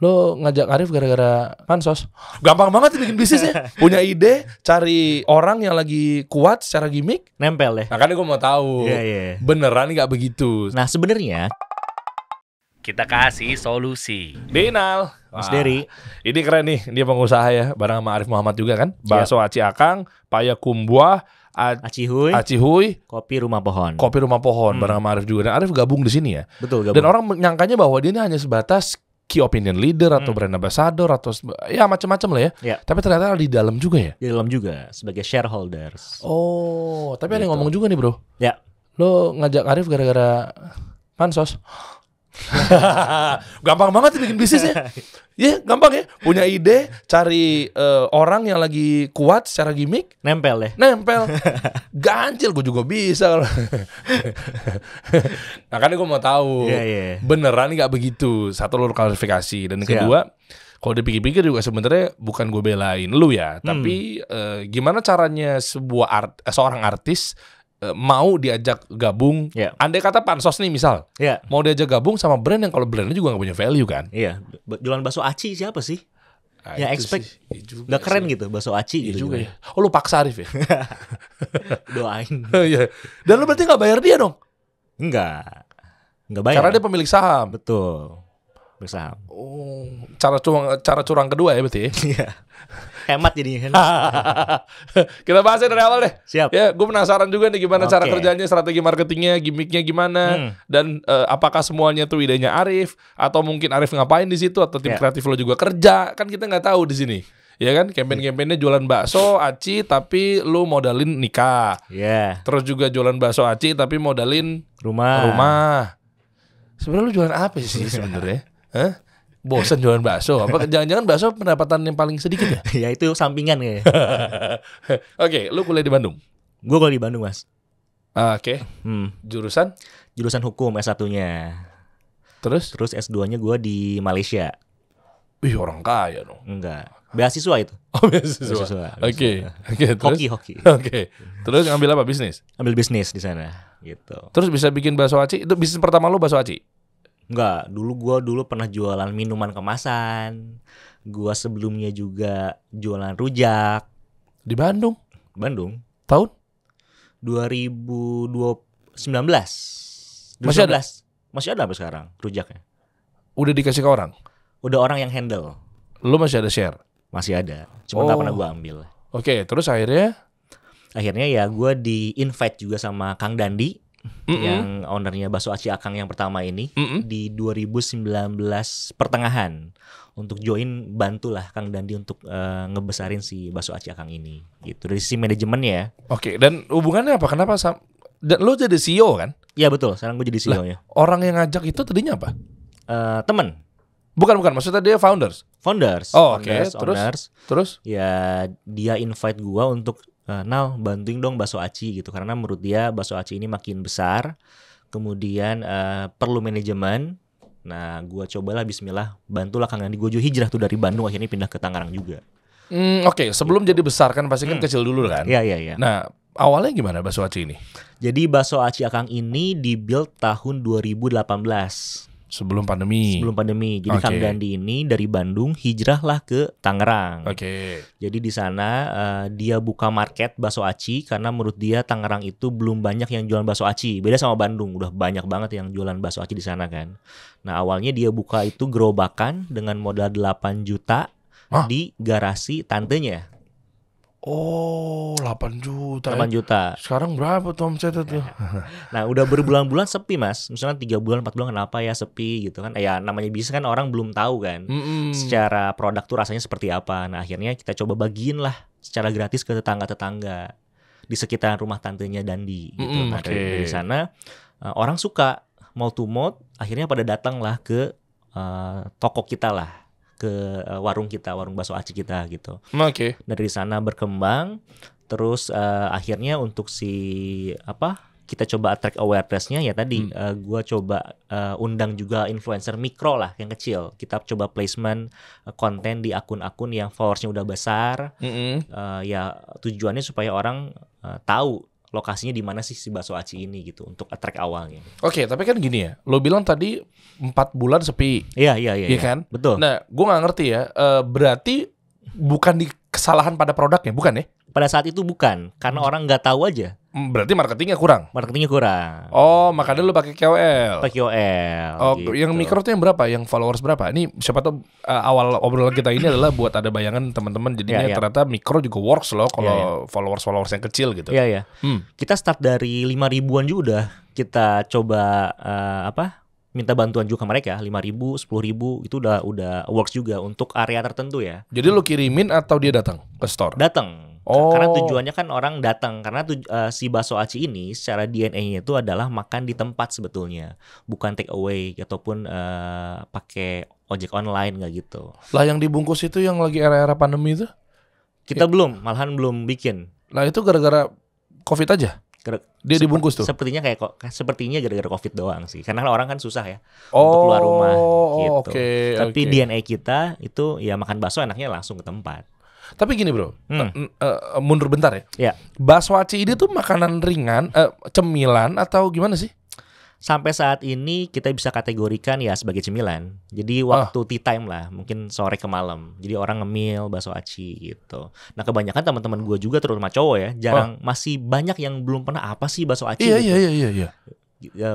Lo ngajak Arif gara-gara pansos. Gampang banget bikin bisnisnya. Punya ide, cari orang yang lagi kuat secara gimmick, nempel deh. Makanya gue mau tahu beneran nggak begitu. Nah sebenarnya kita kasih solusi. Dinal Mas Dery, ini keren nih, dia pengusaha ya, bareng sama Arif Muhammad juga kan. Bakso Aci Akang, Payakumbuh, Acihuy, kopi rumah pohon. kopi rumah pohon bareng sama Arif juga. Dan Arif gabung di sini ya. Betul, Dan orang menyangkanya bahwa dia ini hanya sebatas key opinion leader atau brand ambassador atau ya macam-macam lah ya. Tapi ternyata di dalam juga ya. Di dalam juga sebagai shareholders. Oh, tapi ada yang ngomong juga nih bro. Ya. Lo ngajak Arif gara-gara pansos. Gampang banget bikin bisnisnya. Gampang ya. Punya ide, cari orang yang lagi kuat secara gimmick, nempel deh. Ganjil gue juga bisa. Makanya gue mau tahu beneran nggak begitu. Satu lo klarifikasi, dan kedua, kalau dipikir-pikir juga sebenarnya bukan gue belain lu ya, tapi gimana caranya seorang artis mau diajak gabung, andai kata pansos nih misal, mau diajak gabung sama brand yang kalau brandnya juga nggak punya value kan? Iya, jualan bakso aci siapa sih? Ya expect nggak keren gitu bakso aci gitu juga ya. Oh lu paksa Arif ya? Doain. Dan lu berarti nggak bayar dia dong? Nggak bayar. Karena dia pemilik saham. Betul. Bersaham. Oh, cara curang kedua ya berarti? Iya. Hemat jadinya kan. Kita bahasnya dari awal deh. Siap. Ya, gue penasaran juga nih gimana cara kerjanya, strategi marketingnya, gimmicknya gimana, dan apakah semuanya tuh idenya Arif, atau mungkin Arif ngapain di situ, atau tim kreatif lo juga kerja, kan kita nggak tahu di sini. Ya kan, campaign-campaignnya jualan bakso aci tapi lu modalin nikah. Terus juga jualan bakso aci tapi modalin rumah. Sebenarnya lu jualan apa sih sebenarnya? Bosan jualan bakso? Apa jangan-jangan bakso pendapatan yang paling sedikit ya? Ya itu sampingan kayaknya. Oke, lu kuliah di Bandung? Gue kuliah di Bandung, Mas. Oke. Jurusan? Jurusan hukum S1-nya. Terus S2-nya gue di Malaysia. Wih, orang kaya dong. Enggak. Beasiswa itu. Oh, beasiswa. Oke. Hoki. Oke. Terus ngambil apa, bisnis? Ambil bisnis di sana gitu. Terus bisa bikin bakso aci? Itu bisnis pertama lu bakso aci? Enggak, gue pernah jualan minuman kemasan. Gua sebelumnya juga jualan rujak. Di Bandung? Bandung. Tahun? 2019. Masih ada? Masih ada sampai sekarang rujaknya. Udah dikasih ke orang? Udah orang yang handle. Lu masih ada share? Masih ada. Cuma gak pernah gue ambil. Oke, terus akhirnya ya gue di-invite juga sama Kang Dandi. Yang ownernya Bakso Aci Akang yang pertama ini di 2019 pertengahan untuk join, bantulah Kang Dandi untuk ngebesarin si Bakso Aci Akang ini gitu dari sisi manajemennya ya. Oke, dan hubungannya apa? Kenapa dan lo jadi CEO kan? Iya betul, sekarang gue jadi CEO-nya. Orang yang ngajak itu tadinya apa? Temen. Bukan, maksudnya dia founders. Oh, oke. Terus? Ya dia invite gue untuk Nal, bantuin dong Bakso Aci gitu. Karena menurut dia Bakso Aci ini makin besar. Kemudian perlu manajemen. Nah gue cobalah bismillah, bantulah Kang Andi. Gue juga hijrah tuh dari Bandung, akhirnya pindah ke Tangerang juga. Oke, sebelum jadi besar kan pasti kan kecil dulu kan? Iya. Nah awalnya gimana Bakso Aci ini? Jadi Bakso Aci Akang ini di-build tahun 2018. Sebelum pandemi. Jadi Kang Dandi ini dari Bandung hijrahlah ke Tangerang. Oke. Jadi di sana dia buka market bakso aci karena menurut dia Tangerang itu belum banyak yang jualan bakso aci. Beda sama Bandung, udah banyak banget yang jualan bakso aci di sana kan. Nah, awalnya dia buka itu gerobakan dengan modal 8 juta di garasi tantenya. Oh, 8 juta. 8 juta. Sekarang berapa tuh omsetnya tuh? Nah, udah berbulan-bulan sepi, Mas. Misalnya 3 bulan, 4 bulan kenapa ya sepi gitu kan. Ya namanya bisnis kan orang belum tahu kan. Secara produk tuh rasanya seperti apa. Nah, akhirnya kita coba bagiin lah secara gratis ke tetangga-tetangga di sekitaran rumah tantenya Dandi gitu. Nah, dari sana orang suka mouth to mouth, akhirnya pada datang lah ke toko kita lah. Ke warung kita, warung bakso aci kita gitu. Dari sana berkembang, terus akhirnya untuk kita coba attract awareness-nya ya tadi gua coba undang juga influencer mikro lah yang kecil. Kita coba placement konten di akun-akun yang followersnya udah besar. Ya tujuannya supaya orang tahu lokasinya di mana sih si bakso aci ini gitu untuk attract awalnya. Oke, tapi kan gini ya, lo bilang tadi 4 bulan sepi. Iya Kan? Betul. Nah, gue nggak ngerti ya, berarti bukan di kesalahan pada produknya, bukan ya? Pada saat itu bukan, karena orang nggak tahu aja. Berarti marketingnya kurang. Marketingnya kurang. Oh, makanya lu pakai KOL. Pakai KOL. Oh, gitu. yang mikro tuh yang berapa? Yang followers berapa? Ini siapa tahu awal obrolan kita ini adalah buat ada bayangan teman-teman jadinya ternyata mikro juga works loh kalau followers yang kecil gitu. Iya. Kita start dari 5 ribuan juga udah kita coba minta bantuan juga ke mereka 5.000, 10.000 itu udah works juga untuk area tertentu ya. Jadi lu kirimin atau dia datang ke store? Datang. Karena tujuannya kan orang datang karena si bakso aci ini secara DNA-nya itu adalah makan di tempat sebetulnya, bukan take away ataupun pakai ojek online nggak gitu. Lah yang dibungkus itu yang lagi era-era pandemi itu? Kita malahan belum bikin. Nah itu gara-gara COVID aja? Dia dibungkus tuh? Sepertinya gara-gara COVID doang sih. Karena orang kan susah ya untuk keluar rumah gitu. Tapi DNA kita itu ya makan bakso enaknya langsung ke tempat. Tapi gini bro, mundur bentar ya. Ya. Bakso aci ini tuh makanan ringan, cemilan atau gimana sih? Sampai saat ini kita bisa kategorikan ya sebagai cemilan. Jadi waktu tea time lah, mungkin sore ke malam. Jadi orang ngemil bakso aci gitu. Nah kebanyakan teman-teman gue juga terutama cowok ya, masih banyak yang belum pernah apa sih bakso aci. Iya.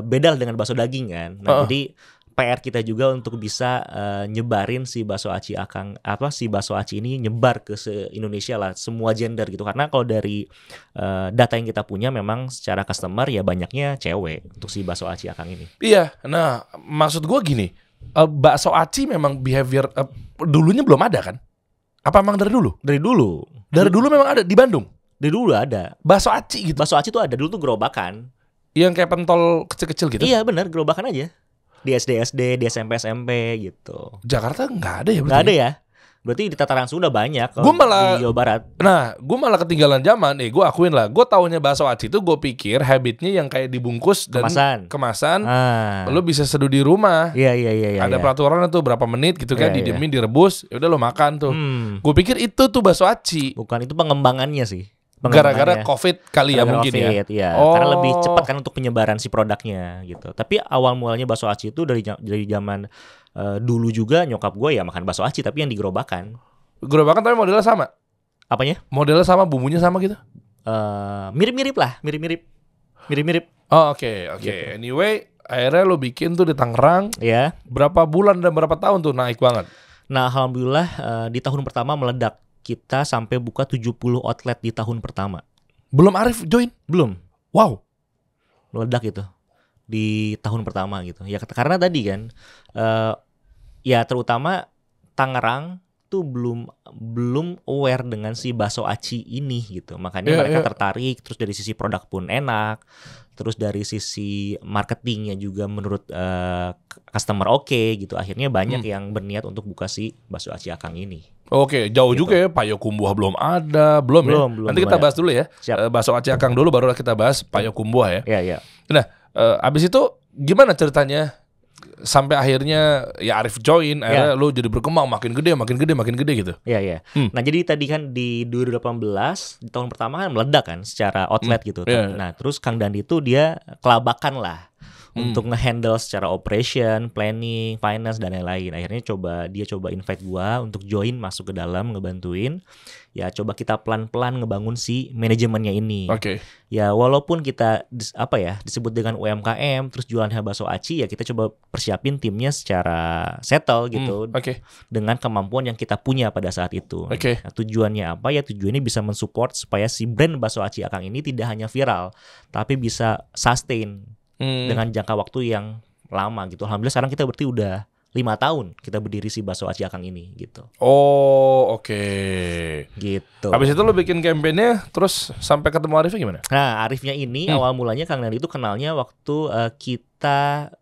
Beda dengan bakso daging kan. Nah jadi PR kita juga untuk bisa nyebarin si bakso aci ini nyebar ke se-Indonesia lah, semua gender gitu. Karena kalau dari data yang kita punya memang secara customer ya banyaknya cewek untuk si bakso aci akang ini. Iya, nah maksud gue gini, bakso aci memang behavior dulunya belum ada kan? Apa emang dari dulu? Dari dulu. Dari dulu memang ada di Bandung? Dari dulu ada. Bakso aci gitu? Bakso aci tuh ada, dulu tuh gerobakan. Yang kayak pentol kecil-kecil gitu? Iya benar, gerobakan aja. Di SD, di SMP gitu. Jakarta nggak ada ya berarti? Nggak ada ya? Berarti di tataran Sunda banyak. Gue malah di Jawa Barat. Nah, gue malah ketinggalan zaman. Gue akuin lah. Gue taunya bakso aci itu gue pikir habitnya yang kayak dibungkus dan kemasan. Lo bisa seduh di rumah. Iya. Ada peraturan tuh berapa menit gitu kan, didiemin, direbus. Ya udah lo makan tuh. Gue pikir itu tuh bakso aci. Bukan, itu pengembangannya sih. Gara-gara COVID kali ya mungkin COVID, ya. Karena lebih cepat kan untuk penyebaran si produknya gitu. Tapi awal mulanya bakso aci itu dari zaman dulu juga nyokap gue ya makan bakso aci tapi yang digerobakan. Gerobakan tapi modelnya sama? Apanya? Modelnya sama, bumbunya sama gitu? Mirip-mirip lah, mirip-mirip. Oh, oke. Gitu. Anyway, akhirnya lo bikin tuh di Tangerang. Ya. Berapa bulan dan berapa tahun tuh naik banget? Nah, alhamdulillah di tahun pertama meledak. Kita sampai buka 70 outlet di tahun pertama. Belum Arif join? Belum. Wow. Meledak itu di tahun pertama gitu. Ya karena tadi kan ya terutama Tangerang tuh belum aware dengan si bakso aci ini gitu. Makanya mereka tertarik, terus dari sisi produk pun enak, terus dari sisi marketingnya juga menurut customer oke gitu. Akhirnya banyak yang berniat untuk buka si bakso aci akang ini. Oke, jauh gitu. Juga ya. Payakumbuh belum ada, belum ya. Nanti kita bahas dulu ya. Bakso aci akang dulu, baru kita bahas Payakumbuh ya. Iya. Nah, abis itu gimana ceritanya sampai akhirnya ya Arif join, akhirnya lu jadi berkembang makin gede gitu. Iya. Nah jadi tadi kan di 2018 di tahun pertama kan meledak kan secara outlet gitu. Nah terus Kang Dandi itu dia kelabakan lah. Untuk ngehandle secara operation, planning, finance dan lain-lain. Akhirnya dia coba invite gua untuk join masuk ke dalam ngebantuin. Ya coba kita pelan-pelan ngebangun si manajemennya ini. Oke. Ya walaupun kita disebut dengan UMKM terus jualannya bakso aci, ya kita coba persiapin timnya secara settle gitu. Dengan kemampuan yang kita punya pada saat itu. Nah, tujuannya apa? Ya tujuannya bisa mensupport supaya si brand bakso aci akang ini tidak hanya viral tapi bisa sustain dengan jangka waktu yang lama gitu. Alhamdulillah sekarang kita berarti udah 5 tahun kita berdiri si bakso aci akang ini gitu. Oh, oke. Gitu. Habis itu lo bikin campaign-nya terus sampai ketemu Arifnya gimana? Nah, Arifnya ini awal mulanya Kang Nandi itu kenalnya waktu kita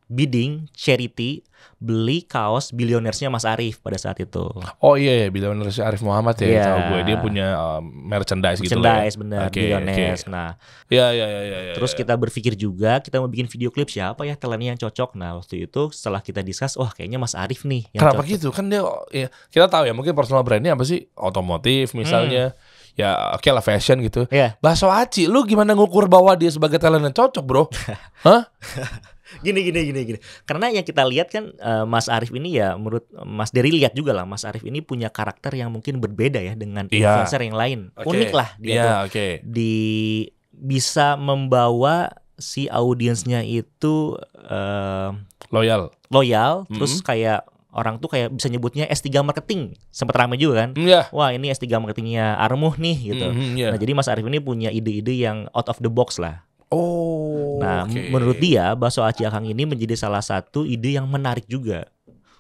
bidding charity beli kaos Billionaires-nya Mas Arif pada saat itu. Oh iya, Billionaires Arif Muhammad ya, tahu gue. Dia punya merchandise gitu lah. Merchandise benar, Billionaires. Nah, ya. Terus kita berpikir juga kita mau bikin video klip siapa ya talentnya yang cocok. Nah, waktu itu setelah kita discuss, kayaknya Mas Arif nih yang Kenapa cocok. Gitu? Kan dia ya, kita tahu ya mungkin personal brandnya apa sih? Otomotif misalnya. ya oke lah fashion gitu. Iya. Bakso aci, lu gimana ngukur bahwa dia sebagai talent yang cocok, bro? Hah? Gini. Karena yang kita lihat kan Mas Arif ini ya, menurut Mas Dery lihat juga lah, Mas Arif ini punya karakter yang mungkin berbeda ya dengan influencer yang lain. Unik lah dia tuh. Bisa membawa si audiensnya itu loyal. Terus kayak orang tuh kayak bisa nyebutnya S3 marketing. Sempat ramai juga kan. Wah, ini S3 marketingnya Armuh nih gitu. Nah, jadi Mas Arif ini punya ide-ide yang out of the box lah. Nah, menurut dia bakso aci akang ini menjadi salah satu ide yang menarik juga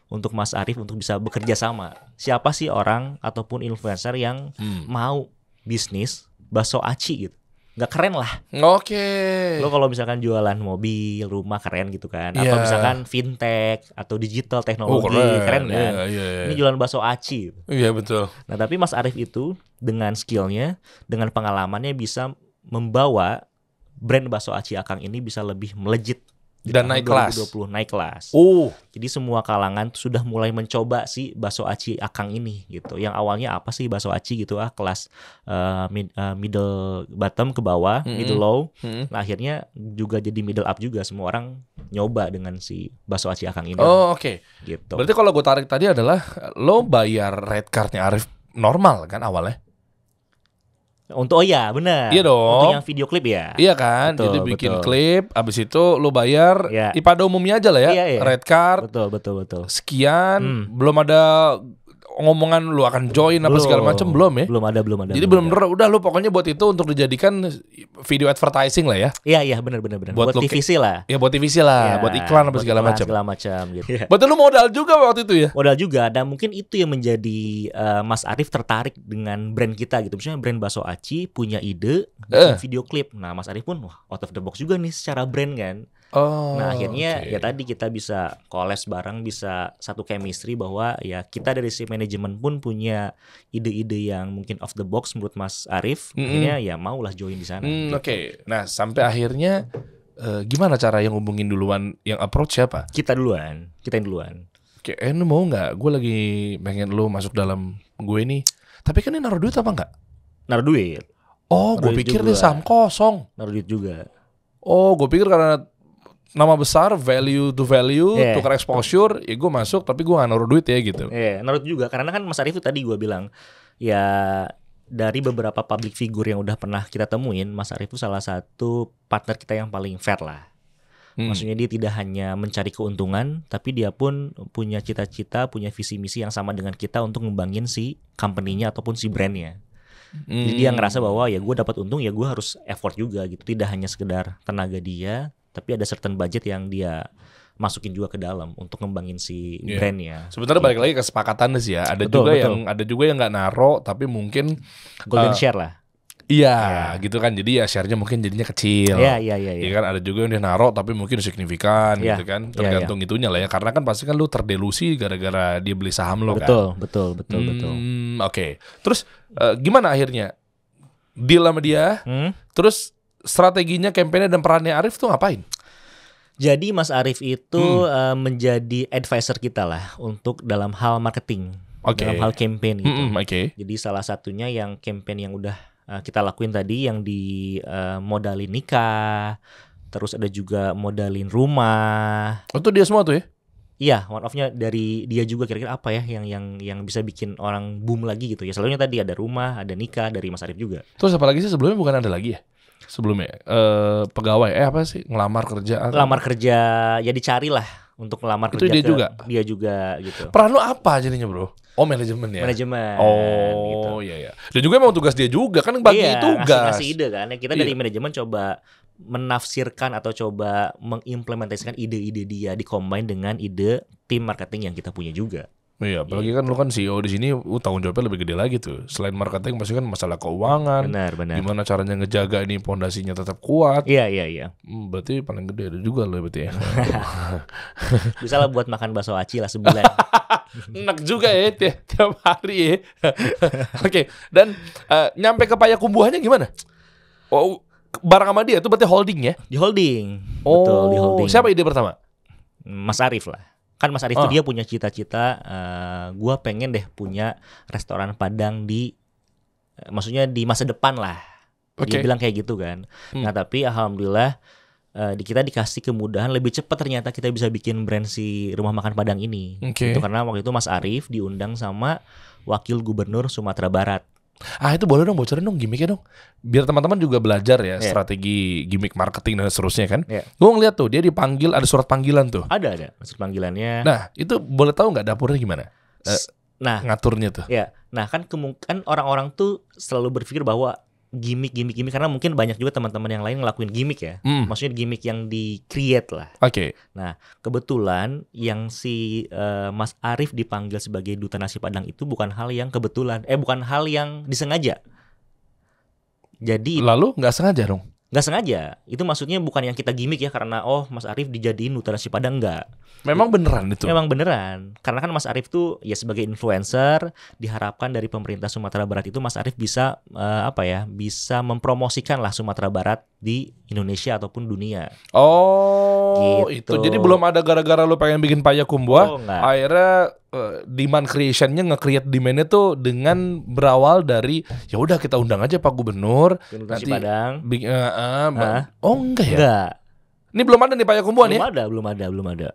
untuk Mas Arif untuk bisa bekerja sama. Siapa sih orang ataupun influencer yang mau bisnis bakso aci gitu? Nggak keren lah. Lo kalau misalkan jualan mobil, rumah keren gitu kan. Atau misalkan fintech atau digital teknologi keren kan. Ini jualan bakso aci. Iya betul. Nah, tapi Mas Arif itu dengan skillnya, dengan pengalamannya bisa membawa brand bakso aci akang ini bisa lebih melejit dan naik kelas. 2020 naik kelas. Jadi semua kalangan sudah mulai mencoba si bakso aci akang ini gitu. Yang awalnya apa sih bakso aci gitu kelas middle bottom ke bawah, middle low. Nah, akhirnya juga jadi middle up juga, semua orang nyoba dengan si bakso aci akang ini. Gitu. Berarti kalau gue tarik tadi adalah lo bayar red cardnya Arif normal kan awalnya? Untuk benar. Iya dong. Untuk yang video klip ya. Iya kan. Jadi bikin klip, abis itu lu bayar pada umumnya aja lah ya. Red card. Betul. Sekian, belum ada ngomongan lu akan join apa segala macam belum ya? Belum ada. Jadi bener-bener udah lu pokoknya buat itu untuk dijadikan video advertising lah ya. Iya benar. Buat TVC lah. Ya buat TVC lah, buat iklan apa segala macam. Gitu. Berarti lu modal juga waktu itu ya? Modal juga, dan mungkin itu yang menjadi Mas Arif tertarik dengan brand kita gitu. Misalnya brand bakso aci punya ide bikin video klip. Nah, Mas Arif pun out of the box juga nih secara brand kan. Nah, akhirnya ya tadi kita bisa collabs bareng, bisa satu chemistry bahwa ya kita dari si manajemen pun punya ide-ide yang mungkin off the box menurut Mas Arif. Akhirnya ya maulah join di sana. Gitu. Nah, sampai akhirnya gimana cara yang ngubungin duluan, yang approach siapa? Kita yang duluan. Lu mau nggak? Gue lagi pengen lu masuk dalam gue nih. Tapi kan ini naruh duit apa nggak? Naruh duit. Gue pikir dia saham kosong. Naruh duit juga. Gue pikir karena nama besar, value to value, tukar exposure, ya gue masuk tapi gue gak naruh duit ya gitu. Naruh juga, karena kan Mas Arif itu tadi gue bilang, ya dari beberapa public figure yang udah pernah kita temuin, Mas Arif itu salah satu partner kita yang paling fair lah. Maksudnya dia tidak hanya mencari keuntungan, tapi dia pun punya cita-cita, punya visi misi yang sama dengan kita untuk ngembangin si company-nya ataupun si brand-nya. Jadi dia ngerasa bahwa ya gue dapat untung, ya gue harus effort juga gitu. Tidak hanya sekedar tenaga dia, tapi ada certain budget yang dia masukin juga ke dalam untuk ngembangin si brandnya. Sebenarnya balik lagi kesepakatan sih ya. Ada juga yang nggak naro, tapi mungkin golden share lah. Iya, gitu kan. Jadi ya share-nya mungkin jadinya kecil. Iya. Iya kan, ada juga yang dia naro tapi mungkin signifikan gitu kan. Tergantung itunya lah ya. Karena kan pasti kan lu terdelusi gara-gara dia beli saham lo kan. Betul. Oke. Terus gimana akhirnya deal sama dia? Terus strateginya, kampanye dan perannya Arif tuh ngapain? Jadi Mas Arif itu menjadi advisor kita lah untuk dalam hal marketing, dalam hal campaign gitu. Jadi salah satunya yang campaign yang udah kita lakuin tadi yang di modalin nikah, terus ada juga modalin rumah. Itu dia semua tuh ya? Iya, one off-nya dari dia juga. Kira-kira apa ya yang bisa bikin orang boom lagi gitu ya. Selalunya tadi ada rumah, ada nikah dari Mas Arif juga. Terus apalagi sih sebelumnya bukan ada lagi ya? Sebelumnya pegawai apa sih, ngelamar kerja? Ngelamar kerja ya dicari lah untuk ngelamar kerja. Itu dia juga gitu. Peran lu apa jadinya bro? Manajemen ya. Manajemen. Gitu. Iya. Dan juga emang tugas dia juga kan bagi tugas. Ngasih ide kan. Kita dari manajemen coba menafsirkan atau coba mengimplementasikan ide-ide dia dicombine dengan ide tim marketing yang kita punya juga. Iya, apalagi kan lu kan CEO di sini, tanggung jawabnya lebih gede lagi tuh. Selain marketing pasti kan masalah keuangan. Benar. Gimana caranya ngejaga ini pondasinya tetap kuat. Iya. Berarti paling gede ada juga lo berarti ya. Bisa lah buat makan bakso aci lah sebulan. Enak juga ya tiap hari ya. Oke. Dan nyampe ke Payakumbuhannya gimana? Bareng sama dia itu berarti holding ya? Di holding. Betul, di holding. Siapa ide pertama? Mas Arif lah. Kan Mas Arif itu dia punya cita-cita, gue pengen deh punya restoran Padang di maksudnya di masa depan lah. Dia bilang kayak gitu kan. Nah tapi alhamdulillah kita dikasih kemudahan lebih cepat, ternyata kita bisa bikin brand si rumah makan Padang ini. Itu karena waktu itu Mas Arief diundang sama Wakil Gubernur Sumatera Barat. Itu boleh dong, bocorin dong gimmicknya dong, biar teman-teman juga belajar ya strategi gimmick marketing dan seterusnya kan. Gue ngeliat tuh dia dipanggil, ada surat panggilan tuh. Ada surat panggilannya. Nah itu boleh tahu nggak dapurnya gimana? Ngaturnya tuh. Ya, nah kan kemungkinan orang-orang tuh selalu berpikir bahwa gimmick karena mungkin banyak juga teman-teman yang lain ngelakuin gimmick ya. Maksudnya gimmick yang di-create lah. Nah, kebetulan yang si Mas Arief dipanggil sebagai duta nasi Padang itu bukan hal yang kebetulan, bukan hal yang disengaja. Jadi lalu nggak sengaja dong? Nggak sengaja. Itu maksudnya bukan yang kita gimmick ya karena Mas Arief dijadiin duta nasi Padang, enggak. Memang beneran itu? Memang beneran. Karena kan Mas Arief tuh ya sebagai influencer, diharapkan dari pemerintah Sumatera Barat itu Mas Arief bisa bisa mempromosikan lah Sumatera Barat di Indonesia ataupun dunia. Itu. Jadi belum ada gara-gara lu pengen bikin payakumbuh, akhirnya demand creationnya nge-create demandnya tuh dengan berawal dari ya udah kita undang aja Pak Gubernur nanti Padang. Enggak ya? Enggak. Ini belum ada nih payakumbuhan ya? Belum ada.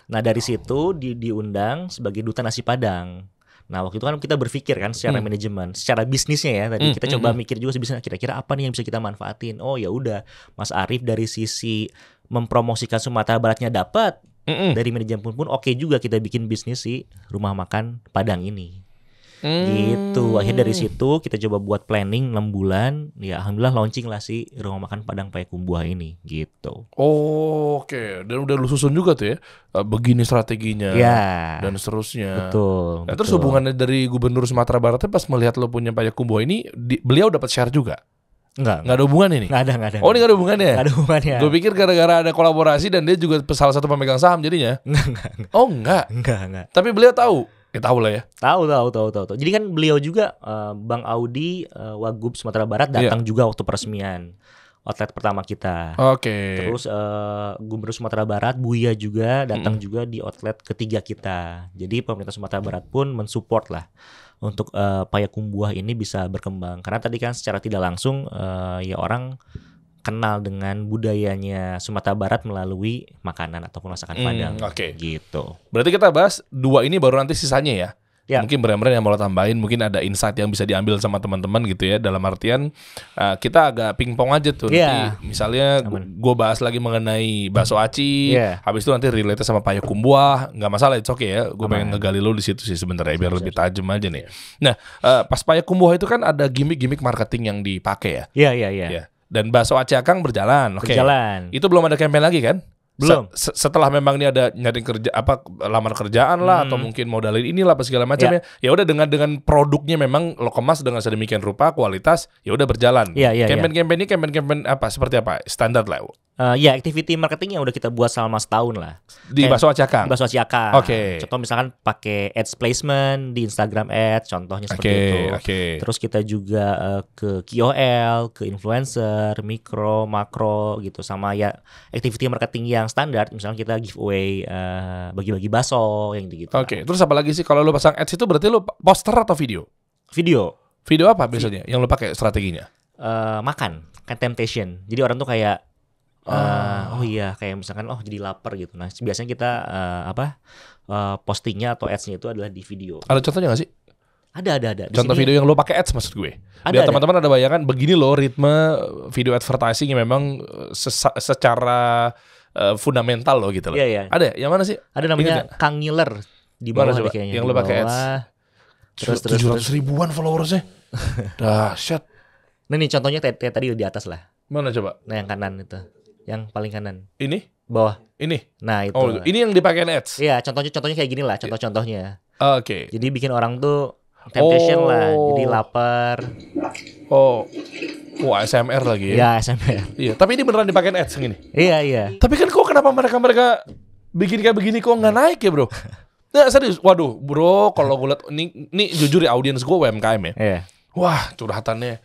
Nah dari situ diundang sebagai duta nasi Padang. Nah waktu itu kan kita berpikir kan secara manajemen, secara bisnisnya ya tadi kita coba mikir juga sebisanya kira-kira apa nih yang bisa kita manfaatin. Ya udah, Mas Arief dari sisi mempromosikan Sumatera Baratnya dapat, dari manajemen pun oke juga kita bikin bisnis si rumah makan Padang ini. Gitu. Akhirnya dari situ kita coba buat planning 6 bulan. Ya alhamdulillah launching lah si rumah makan Padang Payakumbuh ini gitu. Oke. Dan udah lu susun juga tuh ya, begini strateginya dan seterusnya. Betul. Nah, terus hubungannya dari Gubernur Sumatera Baratnya pas melihat lo punya Payakumbuh ini, beliau dapat share juga? Enggak ada hubungan ini? Enggak ada. Ini enggak ada hubungannya? Enggak ada hubungannya. Gue pikir gara-gara ada kolaborasi dan dia juga salah satu pemegang saham jadinya. Enggak. Enggak. Tapi beliau tahu? Tahu lah ya. Tahu. Jadi kan beliau juga Bang Audi Wagub Sumatera Barat datang juga waktu peresmian outlet pertama kita. Terus Gubernur Sumatera Barat Buya juga datang juga di outlet ketiga kita. Jadi pemerintah Sumatera Barat pun mensupport lah untuk Payakumbuh ini bisa berkembang. Karena tadi kan secara tidak langsung ya orang kenal dengan budayanya Sumatera Barat melalui makanan ataupun masakan Padang. Gitu. Berarti kita bahas 2 ini baru nanti sisanya ya. Mungkin brand-brand yang mau lo tambahin, mungkin ada insight yang bisa diambil sama teman-teman gitu ya. Dalam artian kita agak pingpong aja tuh. Nanti misalnya gue bahas lagi mengenai bakso aci, habis itu nanti relate sama Payakumbuh, nggak masalah, it's okay ya. Gue pengen ngegali lo di situ sih sebenarnya biar lebih tajam aja nih. Nah pas Payakumbuh itu kan ada gimmick marketing yang dipakai ya. Iya. Dan bakso aci Akang berjalan. Berjalan. Itu belum ada campaign lagi kan? Belum. Setelah memang ini ada nyari kerja lamar kerjaan lah atau mungkin modalin inilah apa segala macamnya. Ya udah dengan produknya memang lo kemas dengan sedemikian rupa, kualitas, ya udah berjalan. Campaign ini apa seperti apa? Standar lah. Activity marketing yang udah kita buat selama setahun lah. Di bakso aci Akang. Bakso aci Akang. Contoh misalkan pakai ads placement di Instagram Ads, contohnya seperti itu. Terus kita juga ke KOL, ke influencer, mikro, makro gitu, sama ya activity marketing yang standar. Misalnya kita giveaway bagi-bagi bakso yang gitu. Terus apa lagi sih kalau lu pasang ads itu berarti lu poster atau video? Video apa biasanya yang lu pakai strateginya? Makan, kan temptation. Jadi orang tuh kayak kayak misalkan jadi lapar gitu. Nah biasanya kita postingnya atau ads-nya itu adalah di video. Ada contohnya nggak sih? Ada. Contoh video yang lo pakai ads maksud gue. Biar teman-teman ada bayangan begini loh ritme video advertising yang memang secara fundamental loh gitu loh. Iya. Ada? Yang mana sih? Ada namanya Kang Ngiler di bawah kayaknya. Yang lo pakai ads. Terus 700 ribuan followersnya. Dahsyat. Nah nih contohnya tadi di atas lah. Mana coba? Nah yang kanan itu. Yang paling kanan. Ini? Bawah. Ini? Nah itu. Ini yang dipakai ads? Iya, contohnya kayak gini lah, contohnya. Jadi bikin orang tuh temptation lah, jadi lapar. ASMR lagi ya? Iya, ASMR. Iya, tapi ini beneran dipakai ads yang ini? Iya. Tapi kan kok kenapa mereka bikin kayak begini kok nggak naik ya bro? Nah serius, waduh bro, kalau gue liat ini jujur ya audiens gue UMKM ya. Iya. Wah curhatannya.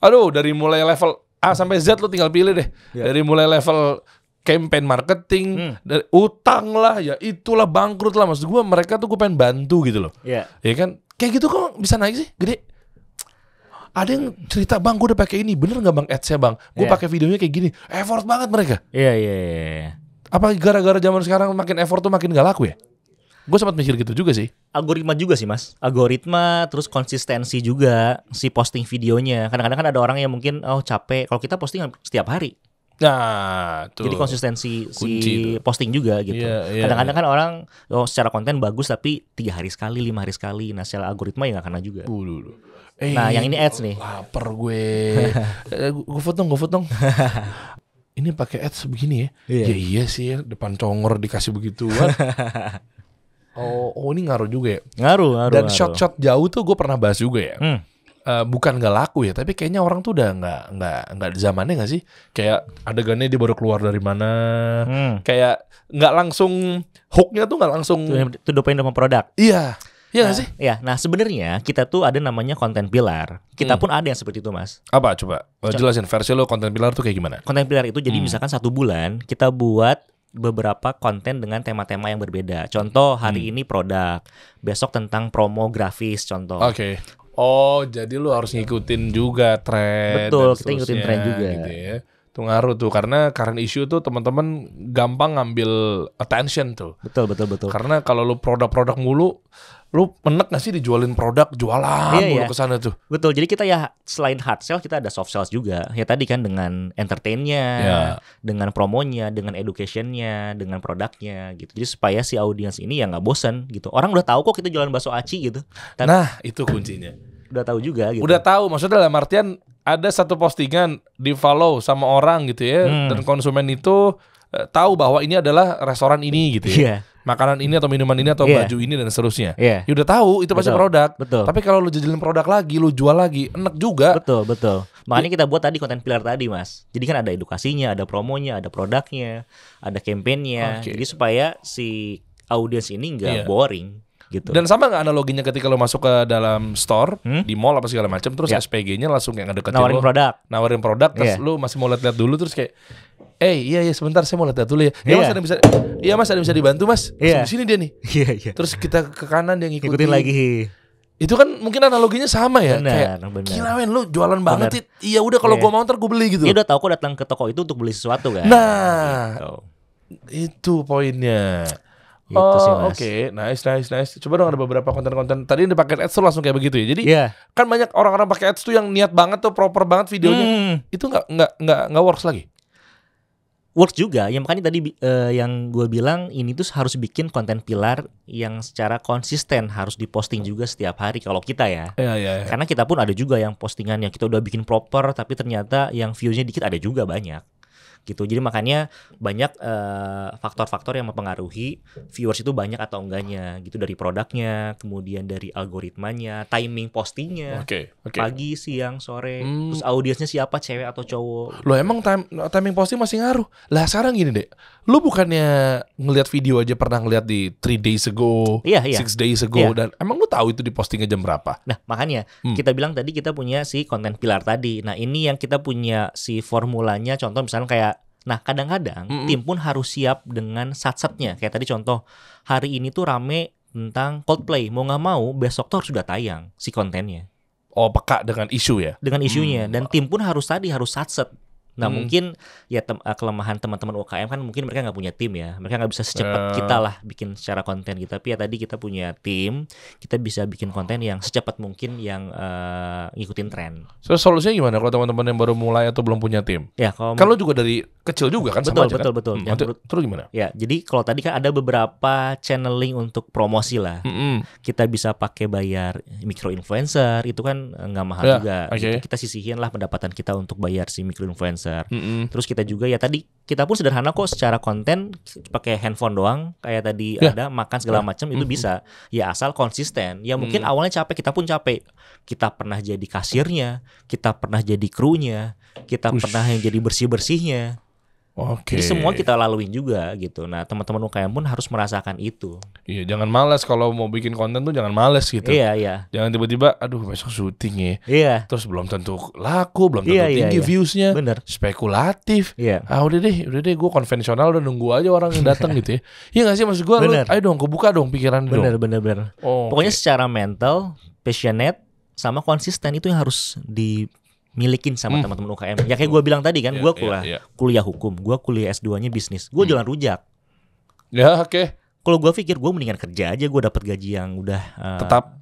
Aduh dari mulai level A sampai Z lo tinggal pilih deh. Dari mulai level campaign marketing, dari utang lah, ya itulah bangkrut lah. Maksud gue mereka tuh gue pengen bantu gitu loh. Iya. Ya kan, kayak gitu kok bisa naik sih, gede. Ada yang cerita, bang, gue udah pakai ini, bener nggak bang ads-nya bang? Gue pakai videonya kayak gini, effort banget mereka. Iya. Apa gara-gara zaman sekarang makin effort tuh makin gak laku ya? Gue sempat mikir gitu juga sih. Algoritma juga sih mas. Algoritma terus konsistensi juga si posting videonya. Kadang-kadang kan ada orang yang mungkin capek. Kalau kita posting setiap hari. Nah, tuh. Jadi konsistensi Kunci si posting juga gitu. Iya. Kadang-kadang kan orang secara konten bagus tapi 3 hari sekali, 5 hari sekali. Nah secara algoritma ya gak kena juga. Nah yang ini ads nih. Lapar gue. Gue foto dong. Ini pakai ads begini ya? Iya. Ya iya sih ya, depan congor dikasih begituan. Oh ini ngaruh juga ya. Ngaruh. Dan shot jauh tuh gue pernah bahas juga ya. Bukan gak laku ya, tapi kayaknya orang tuh udah nggak di zamannya nggak sih? Kayak adegannya dia baru keluar dari mana, kayak nggak langsung hooknya tuh nggak langsung. Itu dopain sama produk. Iya nggak sih? Iya. Nah sebenarnya kita tuh ada namanya content pillar. Kita pun ada yang seperti itu mas. Apa coba? Jelasin versi lo content pillar tuh kayak gimana? Content pillar itu jadi misalkan 1 bulan kita buat beberapa konten dengan tema-tema yang berbeda. Contoh hari ini produk, besok tentang promo grafis contoh. Oke. Oh, jadi lu harus ngikutin juga tren. Betul, kita ngikutin tren juga. Gitu ya. Itu ngaruh tuh karena current issue tuh teman-teman gampang ngambil attention tuh. Betul. Karena kalau lu produk-produk mulu, lu menek gak sih dijualin produk, jualan mulu kesana tuh. Betul, jadi kita ya selain hard sell kita ada soft sales juga. Ya tadi kan dengan entertainnya, dengan promonya, dengan educationnya, dengan produknya gitu. Jadi supaya si audiens ini ya gak bosan gitu. Orang udah tahu kok kita jualan bakso aci gitu. Nah itu kuncinya. Udah tahu juga gitu. Udah tahu, maksudnya dalam artian ada satu postingan di follow sama orang gitu ya. Dan konsumen itu tahu bahwa ini adalah restoran ini gitu ya. Makanan ini atau minuman ini atau baju ini dan seterusnya. Ya udah tahu itu pasti produk. Betul. Tapi kalau lu jajalin produk lagi, lu jual lagi, enak juga. Betul. Makanya kita buat tadi konten pillar tadi mas. Jadi kan ada edukasinya, ada promonya, ada produknya, ada kampanyenya. Jadi supaya si audiens ini nggak boring. Gitu. Dan sama nggak analoginya ketika lo masuk ke dalam store di mall apa segala macam, terus SPG-nya langsung kayak ngedeketin nawarin produk, terus lu masih mau lihat dulu, terus kayak iya sebentar saya mau lihat dulu ya. Mas ada yang bisa dibantu mas. Di sini dia nih. Terus kita ke kanan dia ngikutin lagi. Itu kan mungkin analoginya sama ya. Benar. Gila men, lu jualan banget. Iya udah kalau gua mau ntar gua beli gitu. Dia udah tahu kok datang ke toko itu untuk beli sesuatu kan. Nah gitu. Itu poinnya. Oke. Nice. Coba dong ada beberapa konten-konten. Tadi di paket ads tuh langsung kayak begitu ya. Jadi kan banyak orang-orang pakai ads tuh yang niat banget tuh, proper banget videonya. Itu nggak works lagi. Works juga. Ya makanya tadi yang gue bilang ini tuh harus bikin konten pilar yang secara konsisten, harus diposting juga setiap hari kalau kita ya. Iya. Karena kita pun ada juga yang postingan yang kita udah bikin proper tapi ternyata yang views-nya dikit, ada juga banyak. Gitu. Jadi makanya banyak faktor-faktor yang mempengaruhi viewers itu banyak atau enggaknya gitu, dari produknya, kemudian dari algoritmanya, timing postingnya, pagi, siang, sore, terus audiensnya siapa, cewek atau cowok. Lo emang timing posting masih ngaruh. Lah sekarang gini deh, lo bukannya ngelihat video aja pernah ngelihat di 3 days ago, 6 days ago, dan emang lo tahu itu dipostingnya jam berapa? Nah makanya kita bilang tadi kita punya si konten pilar tadi. Nah ini yang kita punya si formulanya, contoh misalnya kayak, nah kadang-kadang tim pun harus siap dengan satsetnya. Kayak tadi contoh, hari ini tuh rame tentang Coldplay. Mau gak mau besok tuh harus sudah tayang si kontennya. Oh peka dengan isu ya? Dengan isunya. Dan tim pun harus satset. Nah mungkin ya kelemahan teman-teman UKM kan mungkin mereka nggak punya tim ya, mereka nggak bisa secepat kita lah bikin secara konten gitu. Tapi ya tadi kita punya tim, kita bisa bikin konten yang secepat mungkin yang ngikutin tren. So solusinya gimana kalau teman-teman yang baru mulai atau belum punya tim? Ya kalau juga dari kecil juga kan sama aja kan? Betul. Terus gimana? Ya jadi kalau tadi kan ada beberapa channeling untuk promosi lah. Kita bisa pakai bayar micro influencer, itu kan nggak mahal juga. Gitu. Kita sisihin lah pendapatan kita untuk bayar si micro influencer. Terus kita juga ya tadi kita pun sederhana kok secara konten, pakai handphone doang kayak tadi ada makan segala macam itu bisa ya asal konsisten. Ya mungkin awalnya capek, kita pun capek. Kita pernah jadi kasirnya, kita pernah jadi krunya, kita pernah yang jadi bersih-bersihnya. Jadi semua kita laluin juga gitu. Nah teman-teman UKM pun harus merasakan itu. Iya, jangan malas kalau mau bikin konten tuh, jangan malas gitu. Iya. Jangan tiba-tiba aduh besok syuting ya. Iya. Terus belum tentu laku, belum tentu tinggi viewsnya. Bener. Spekulatif. Iya. Udah deh gue konvensional, udah nunggu aja orang yang datang gitu ya. Iya gak sih, maksud gue lu ayo dong kebuka dong pikiran dong. Bener. Pokoknya secara mental, passionate, sama konsisten itu yang harus dimilikin sama teman-teman UKM. Ya kayak gue bilang tadi kan, gue kuliah hukum, gue kuliah S2-nya bisnis, gue jualan rujak. Ya oke. Kalau gue pikir gue mendingan kerja aja, gue dapat gaji yang udah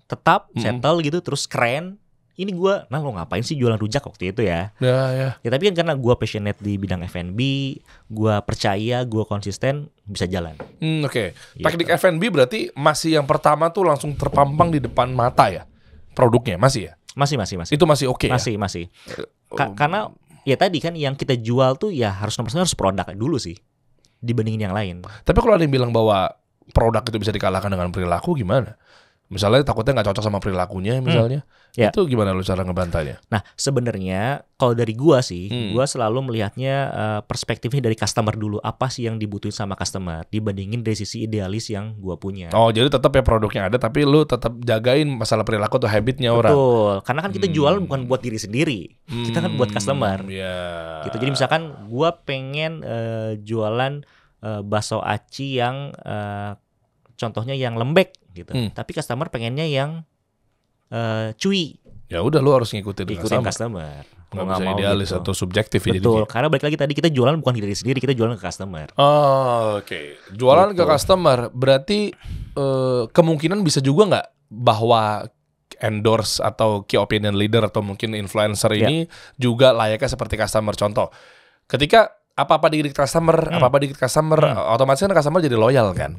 tetap settle gitu, terus keren. Ini gue, lo ngapain sih jualan rujak waktu itu ya? Ya tapi kan karena gue passionate di bidang F&B, gue percaya, gue konsisten, bisa jalan. Oke. Teknik F&B berarti masih yang pertama tuh langsung terpampang di depan mata ya? Produknya masih ya? Masih. Itu masih oke ya? Masih. Karena ya tadi kan yang kita jual tuh ya harus nomor satu harus produk dulu sih dibandingin yang lain. Tapi kalau ada yang bilang bahwa produk itu bisa dikalahkan dengan perilaku, gimana? Misalnya takutnya nggak cocok sama perilakunya misalnya, itu gimana lu cara ngebantahnya? Nah sebenarnya kalau dari gua sih, gua selalu melihatnya perspektifnya dari customer dulu, apa sih yang dibutuhin sama customer dibandingin dari sisi idealis yang gua punya. Oh jadi tetap ya produknya ada, tapi lu tetap jagain masalah perilaku atau habitnya orang. Betul, karena kan kita jual bukan buat diri sendiri, kita kan buat customer. Gitu. Jadi misalkan gua pengen jualan bakso aci yang contohnya yang lembek gitu. Tapi customer pengennya yang cuy. Ya udah lu harus ngikutin customer. Nggak bisa idealis gitu. Atau subjektif. Betul, karena balik lagi tadi kita jualan bukan diri sendiri, kita jualan ke customer. Oke. Jualan gitu. Ke customer berarti kemungkinan bisa juga nggak bahwa endorse atau key opinion leader atau mungkin influencer ini juga layaknya seperti customer. Contoh, ketika apa-apa dikit customer, otomatis kan customer jadi loyal kan,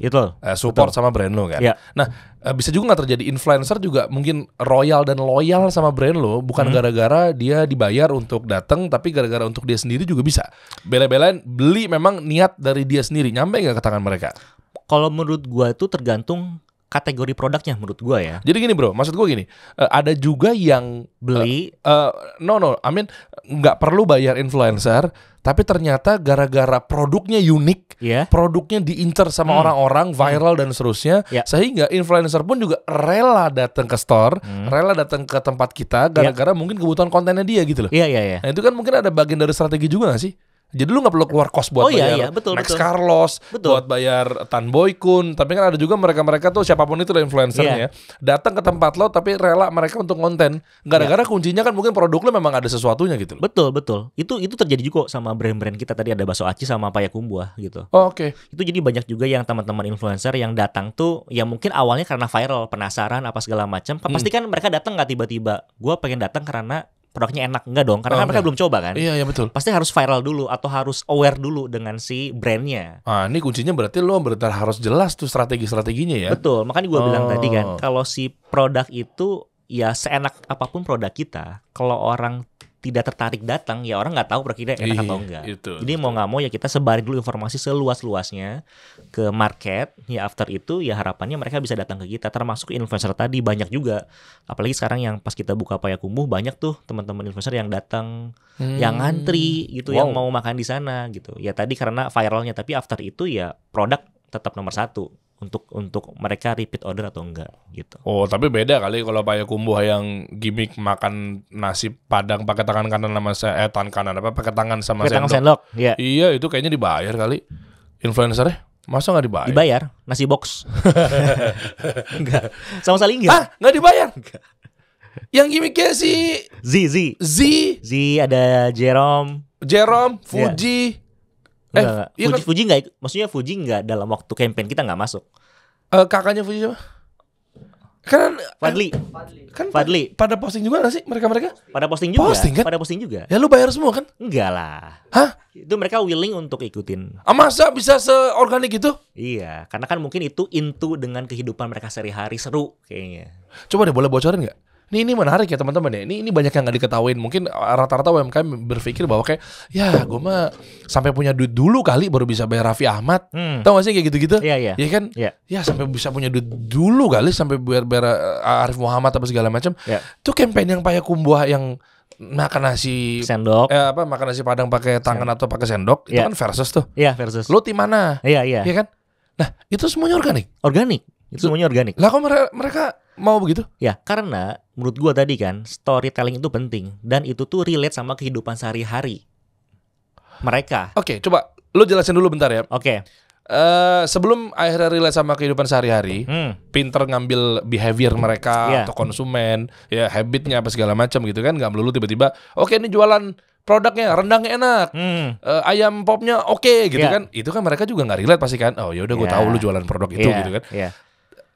support sama brand lo kan. Nah, bisa juga nggak terjadi influencer juga mungkin royal dan loyal sama brand lo, bukan gara-gara dia dibayar untuk datang, tapi gara-gara untuk dia sendiri juga bisa. Bela-belain beli memang niat dari dia sendiri, nyampe nggak ke tangan mereka? Kalau menurut gua itu tergantung kategori produknya menurut gua ya. Jadi gini bro, maksud gua gini, ada juga yang beli, nggak perlu bayar influencer, tapi ternyata gara-gara produknya unik, produknya diincar sama orang-orang, viral dan seterusnya, sehingga influencer pun juga rela datang ke store, rela datang ke tempat kita, gara-gara mungkin kebutuhan kontennya dia gitu loh. Nah itu kan mungkin ada bagian dari strategi juga gak sih? Jadi lu gak perlu keluar kos buat bayar Max Carlos, buat bayar Tan Boy Kun. Tapi kan ada juga mereka-mereka tuh siapapun itu lah influencernya, datang ke tempat lo tapi rela mereka untuk konten. Gara-gara kuncinya kan mungkin produk lo memang ada sesuatunya gitu. Betul. Itu terjadi juga sama brand-brand kita tadi, ada bakso aci sama payakumbuh gitu. Oke. Itu jadi banyak juga yang teman-teman influencer yang datang tuh ya mungkin awalnya karena viral, penasaran apa segala macam. Pasti kan mereka datang nggak tiba-tiba. Gua pengen datang karena produknya enak, enggak dong, karena kan mereka belum coba kan. Iya betul. Pasti harus viral dulu atau harus aware dulu dengan si brandnya. Ini kuncinya berarti lo harus jelas tuh strategi-strateginya ya. Betul, makanya gue bilang tadi kan, kalau si produk itu ya seenak apapun produk kita, kalau orang tidak tertarik datang, ya orang nggak tahu produk kita enak atau enggak. Jadi mau nggak mau ya kita sebarin dulu informasi seluas-luasnya ke market. Ya after itu ya harapannya mereka bisa datang ke kita. Termasuk influencer tadi banyak juga. Apalagi sekarang yang pas kita buka payakumbuh banyak tuh teman-teman influencer yang datang, yang ngantri gitu, yang mau makan di sana gitu. Ya tadi karena viralnya, tapi after itu ya produk tetap nomor satu. Untuk mereka repeat order atau enggak gitu. Oh, tapi beda kali kalau payakumbuh yang gimmick makan nasi Padang pakai tangan kanan sama tangan kanan pakai tangan sama sendok. Iya, itu kayaknya dibayar kali. Influencernya masa nggak dibayar? Dibayar, nasi box. Enggak. Sama sekali enggak. Nggak dibayar. Enggak. Yang gimmicknya si Z ada Jerome, Fuji. Fuji nggak, maksudnya Fuji nggak dalam waktu campaign kita nggak masuk. Kakaknya Fuji siapa? Kan Fadli. Pada posting juga nggak sih mereka? Pada posting juga. Kan? Pada posting juga. Ya lu bayar semua kan? Enggak lah. Hah? Itu mereka willing untuk ikutin. Masa bisa seorganik itu? Iya, karena kan mungkin itu into dengan kehidupan mereka sehari-hari, seru kayaknya. Coba deh boleh bocorin nggak? Ini menarik ya teman-teman ya. Ini banyak yang nggak diketahuin. Mungkin rata-rata UMKM berpikir bahwa kayak ya gue mah sampai punya duit dulu kali baru bisa bayar Raffi Ahmad. Tahu gak sih kayak gitu-gitu? Iya kan? Ya sampai bisa punya duit dulu kali sampai bayar Arif Muhammad apa segala macam. Itu campaign yang payakumbuh yang makan nasi sendok. Makan nasi Padang pakai tangan atau pakai sendok. Itu kan versus tuh. Iya, versus. Lo tim mana? Iya kan? Nah, itu semuanya organik. Itu semuanya organik. Lah kok mereka mau begitu? Ya, karena menurut gua tadi kan storytelling itu penting dan itu tuh relate sama kehidupan sehari-hari mereka. Oke, coba lu jelasin dulu bentar ya. Oke. Sebelum akhirnya relate sama kehidupan sehari-hari, pinter ngambil behavior mereka atau konsumen, ya habitnya apa segala macam gitu kan, nggak melulu tiba-tiba, oke ini jualan produknya rendangnya enak, ayam popnya oke gitu kan, itu kan mereka juga nggak relate pasti kan, oh ya udah gue tahu lu jualan produk itu gitu kan.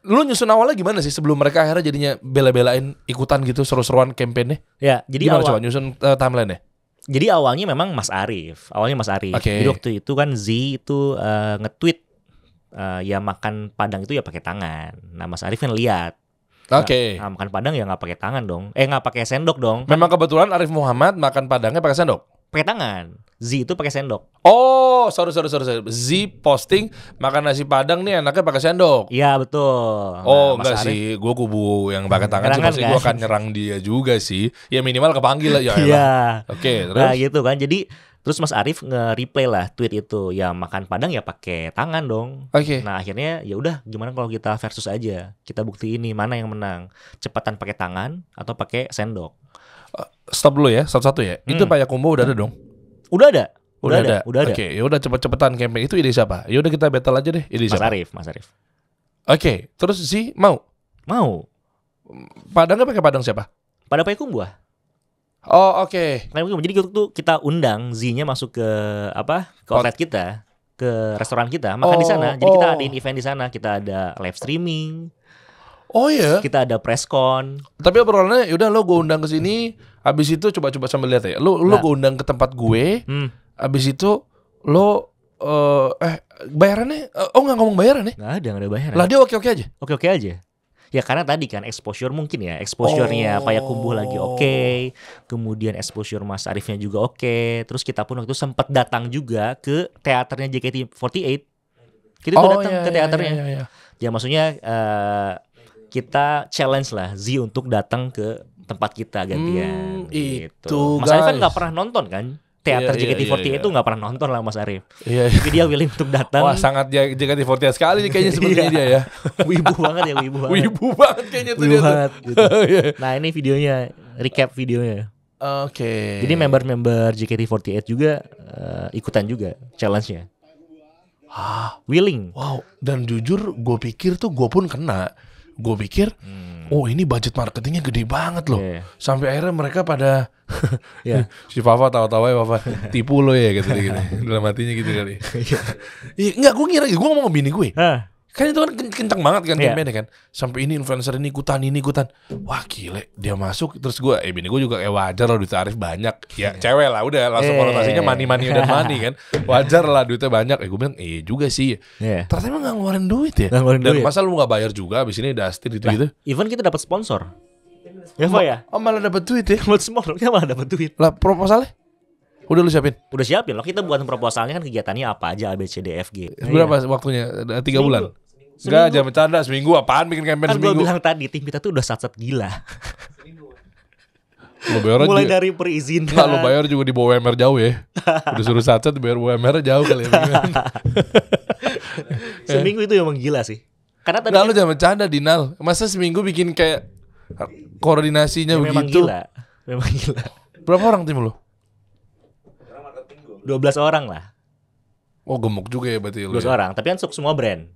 Lu nyusun awalnya gimana sih sebelum mereka akhirnya jadinya bela-belain ikutan gitu seru-seruan kampanye? Ya, jadi gimana coba nyusun timeline-nya? Jadi awalnya memang Mas Arif. Jadi waktu itu kan Z itu nge-tweet ya makan padang itu ya pakai tangan. Nah Mas Arif kan lihat. Nah, makan padang ya nggak pakai tangan dong. Nggak pakai sendok dong. Memang kebetulan Arif Muhammad makan padangnya pakai sendok. Pakai tangan. Z itu pakai sendok. Oh, sorry. Z posting makan nasi padang nih enaknya pakai sendok. Iya betul. Oh enggak sih, gue kubu yang pakai tangan sih, pasti gue akan nyerang dia juga sih. Ya minimal kepanggil lah ya. Iya. Oke, terus. Nah gitu kan, jadi terus Mas Arif nge-replay lah tweet itu, ya makan padang ya pakai tangan dong. Nah akhirnya ya udah, gimana kalau kita versus aja, kita bukti ini mana yang menang, cepatan pakai tangan atau pakai sendok. Stop dulu ya, satu-satu ya. Itu Payakumbuh udah ada dong? Udah ada. Oke, ya udah cepet-cepetan campaign itu ide siapa? Ya udah kita battle aja deh. Ide siapa? Mas Arif. Oke, terus sih mau. Padangnya pakai padang siapa? Padang Payakumbuh. Oh oke. Jadi waktu kita undang Z-nya masuk ke outlet kita, ke restoran kita, makan di sana. Jadi kita adain event di sana, kita ada live streaming. Oh iya. Kita ada press con. Tapi obrolannya yaudah lo gue undang ke sini, abis itu coba sambil lihat ya. Lo gue undang ke tempat gue, abis itu lo bayarannya nggak ngomong bayaran ya? Nggak ada bayaran. Lah dia oke aja. Oke aja. Ya karena tadi kan exposure mungkin ya, exposure-nya Payakumbuh lagi oke. Kemudian exposure Mas Arifnya juga oke. Terus kita pun waktu itu sempat datang juga ke teaternya JKT48. Kita tuh datang ke teaternya. Iya. Ya maksudnya kita challenge lah Z untuk datang ke tempat kita gantian gitu. Mas Arif kan nggak pernah nonton kan teater JKT48 itu nggak pernah nonton lah Mas Arif. Tapi dia willing untuk datang. Wah sangat JKT48 sekali nih kayaknya seperti dia ya. Wibu banget ya, wibu banget kayaknya tuh dia banget, gitu. Nah ini videonya, recap videonya. Oke. Jadi member-member JKT48 juga ikutan juga challenge-nya. Willing. Wow. Dan jujur gue pikir tuh gue pun kena. Gue pikir, oh ini budget marketingnya gede banget loh. Sampai akhirnya mereka pada si Fafa tawa-tawa ya Fafa, tipu lo ya gitu. Dalam hatinya gitu kali. Enggak, gue ngira, gue ngomong ke bini gue. Kan itu kan kencang banget kan campaign-nya kan. Sampai ini influencer ini ikutan. Wah gile, dia masuk. Terus gue, bini gue juga wajar lah duit Arif banyak. Ya cewek lah, udah langsung konotasinya money dan money kan. Wajar lah duitnya banyak. Gue bilang, juga sih. Ternyata emang gak ngeluarin duit ya. Dan masa lu gak bayar juga abis ini Dustin gitu-gitu. Even kita dapat sponsor. Ya Pak ya? Malah dapat duit ya. Buat sponsor, kita malah dapat duit. Lah proposalnya? Udah lu siapin? Udah siapin loh. Kita buat proposalnya kan kegiatannya apa aja, A, B, C, D, F, G. Berapa waktunya? 3 bulan? Enggak, jangan bercanda. Seminggu apaan bikin campaign seminggu? Kan gue bilang tadi, tim kita tuh udah satset gila. Mulai dari perizinan. Nggak, lu bayar juga di bawah UMR jauh ya. Udah suruh satset bayar UMR jauh kali ya. Seminggu itu emang gila sih. Karena tadi lu jangan bercanda Dinal. Masa seminggu bikin kayak koordinasinya ya, begitu? Memang gila. Berapa orang tim lu? 12 orang lah. Oh gemuk juga ya berarti lu. 12 orang, tapi kan semua brand.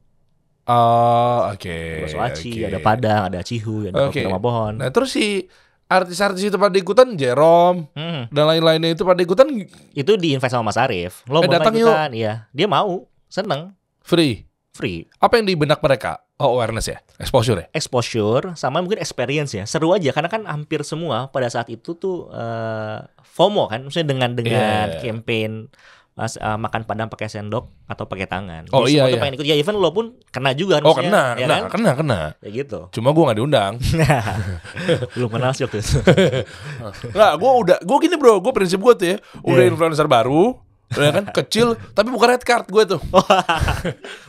Oke. Ada Soaci, ada Padang, ada Cihu, ada Kopi Rumah Pohon. Nah terus si artis-artis itu pada ikutan, Jerome dan lain-lainnya itu pada ikutan. Itu diinvite sama Mas Arif. Lo mau datang ikutan? Iya, dia mau, seneng. Free. Apa yang di benak mereka? Oh awareness ya, exposure ya. Exposure sama mungkin experience ya. Seru aja karena kan hampir semua pada saat itu tuh FOMO kan, maksudnya dengan campaign makan padang pakai sendok atau pakai tangan. Oh jadi iya. Tuh pengen ikut ya, even lo pun kena juga. Oh kena, ya kena. Ya gitu. Cuma gue nggak diundang. Belum kenal sih waktu itu. Nggak, gue gini bro, gue prinsip gue tuh ya, udah influencer baru, ya kan kecil, tapi bukan red card gue tuh.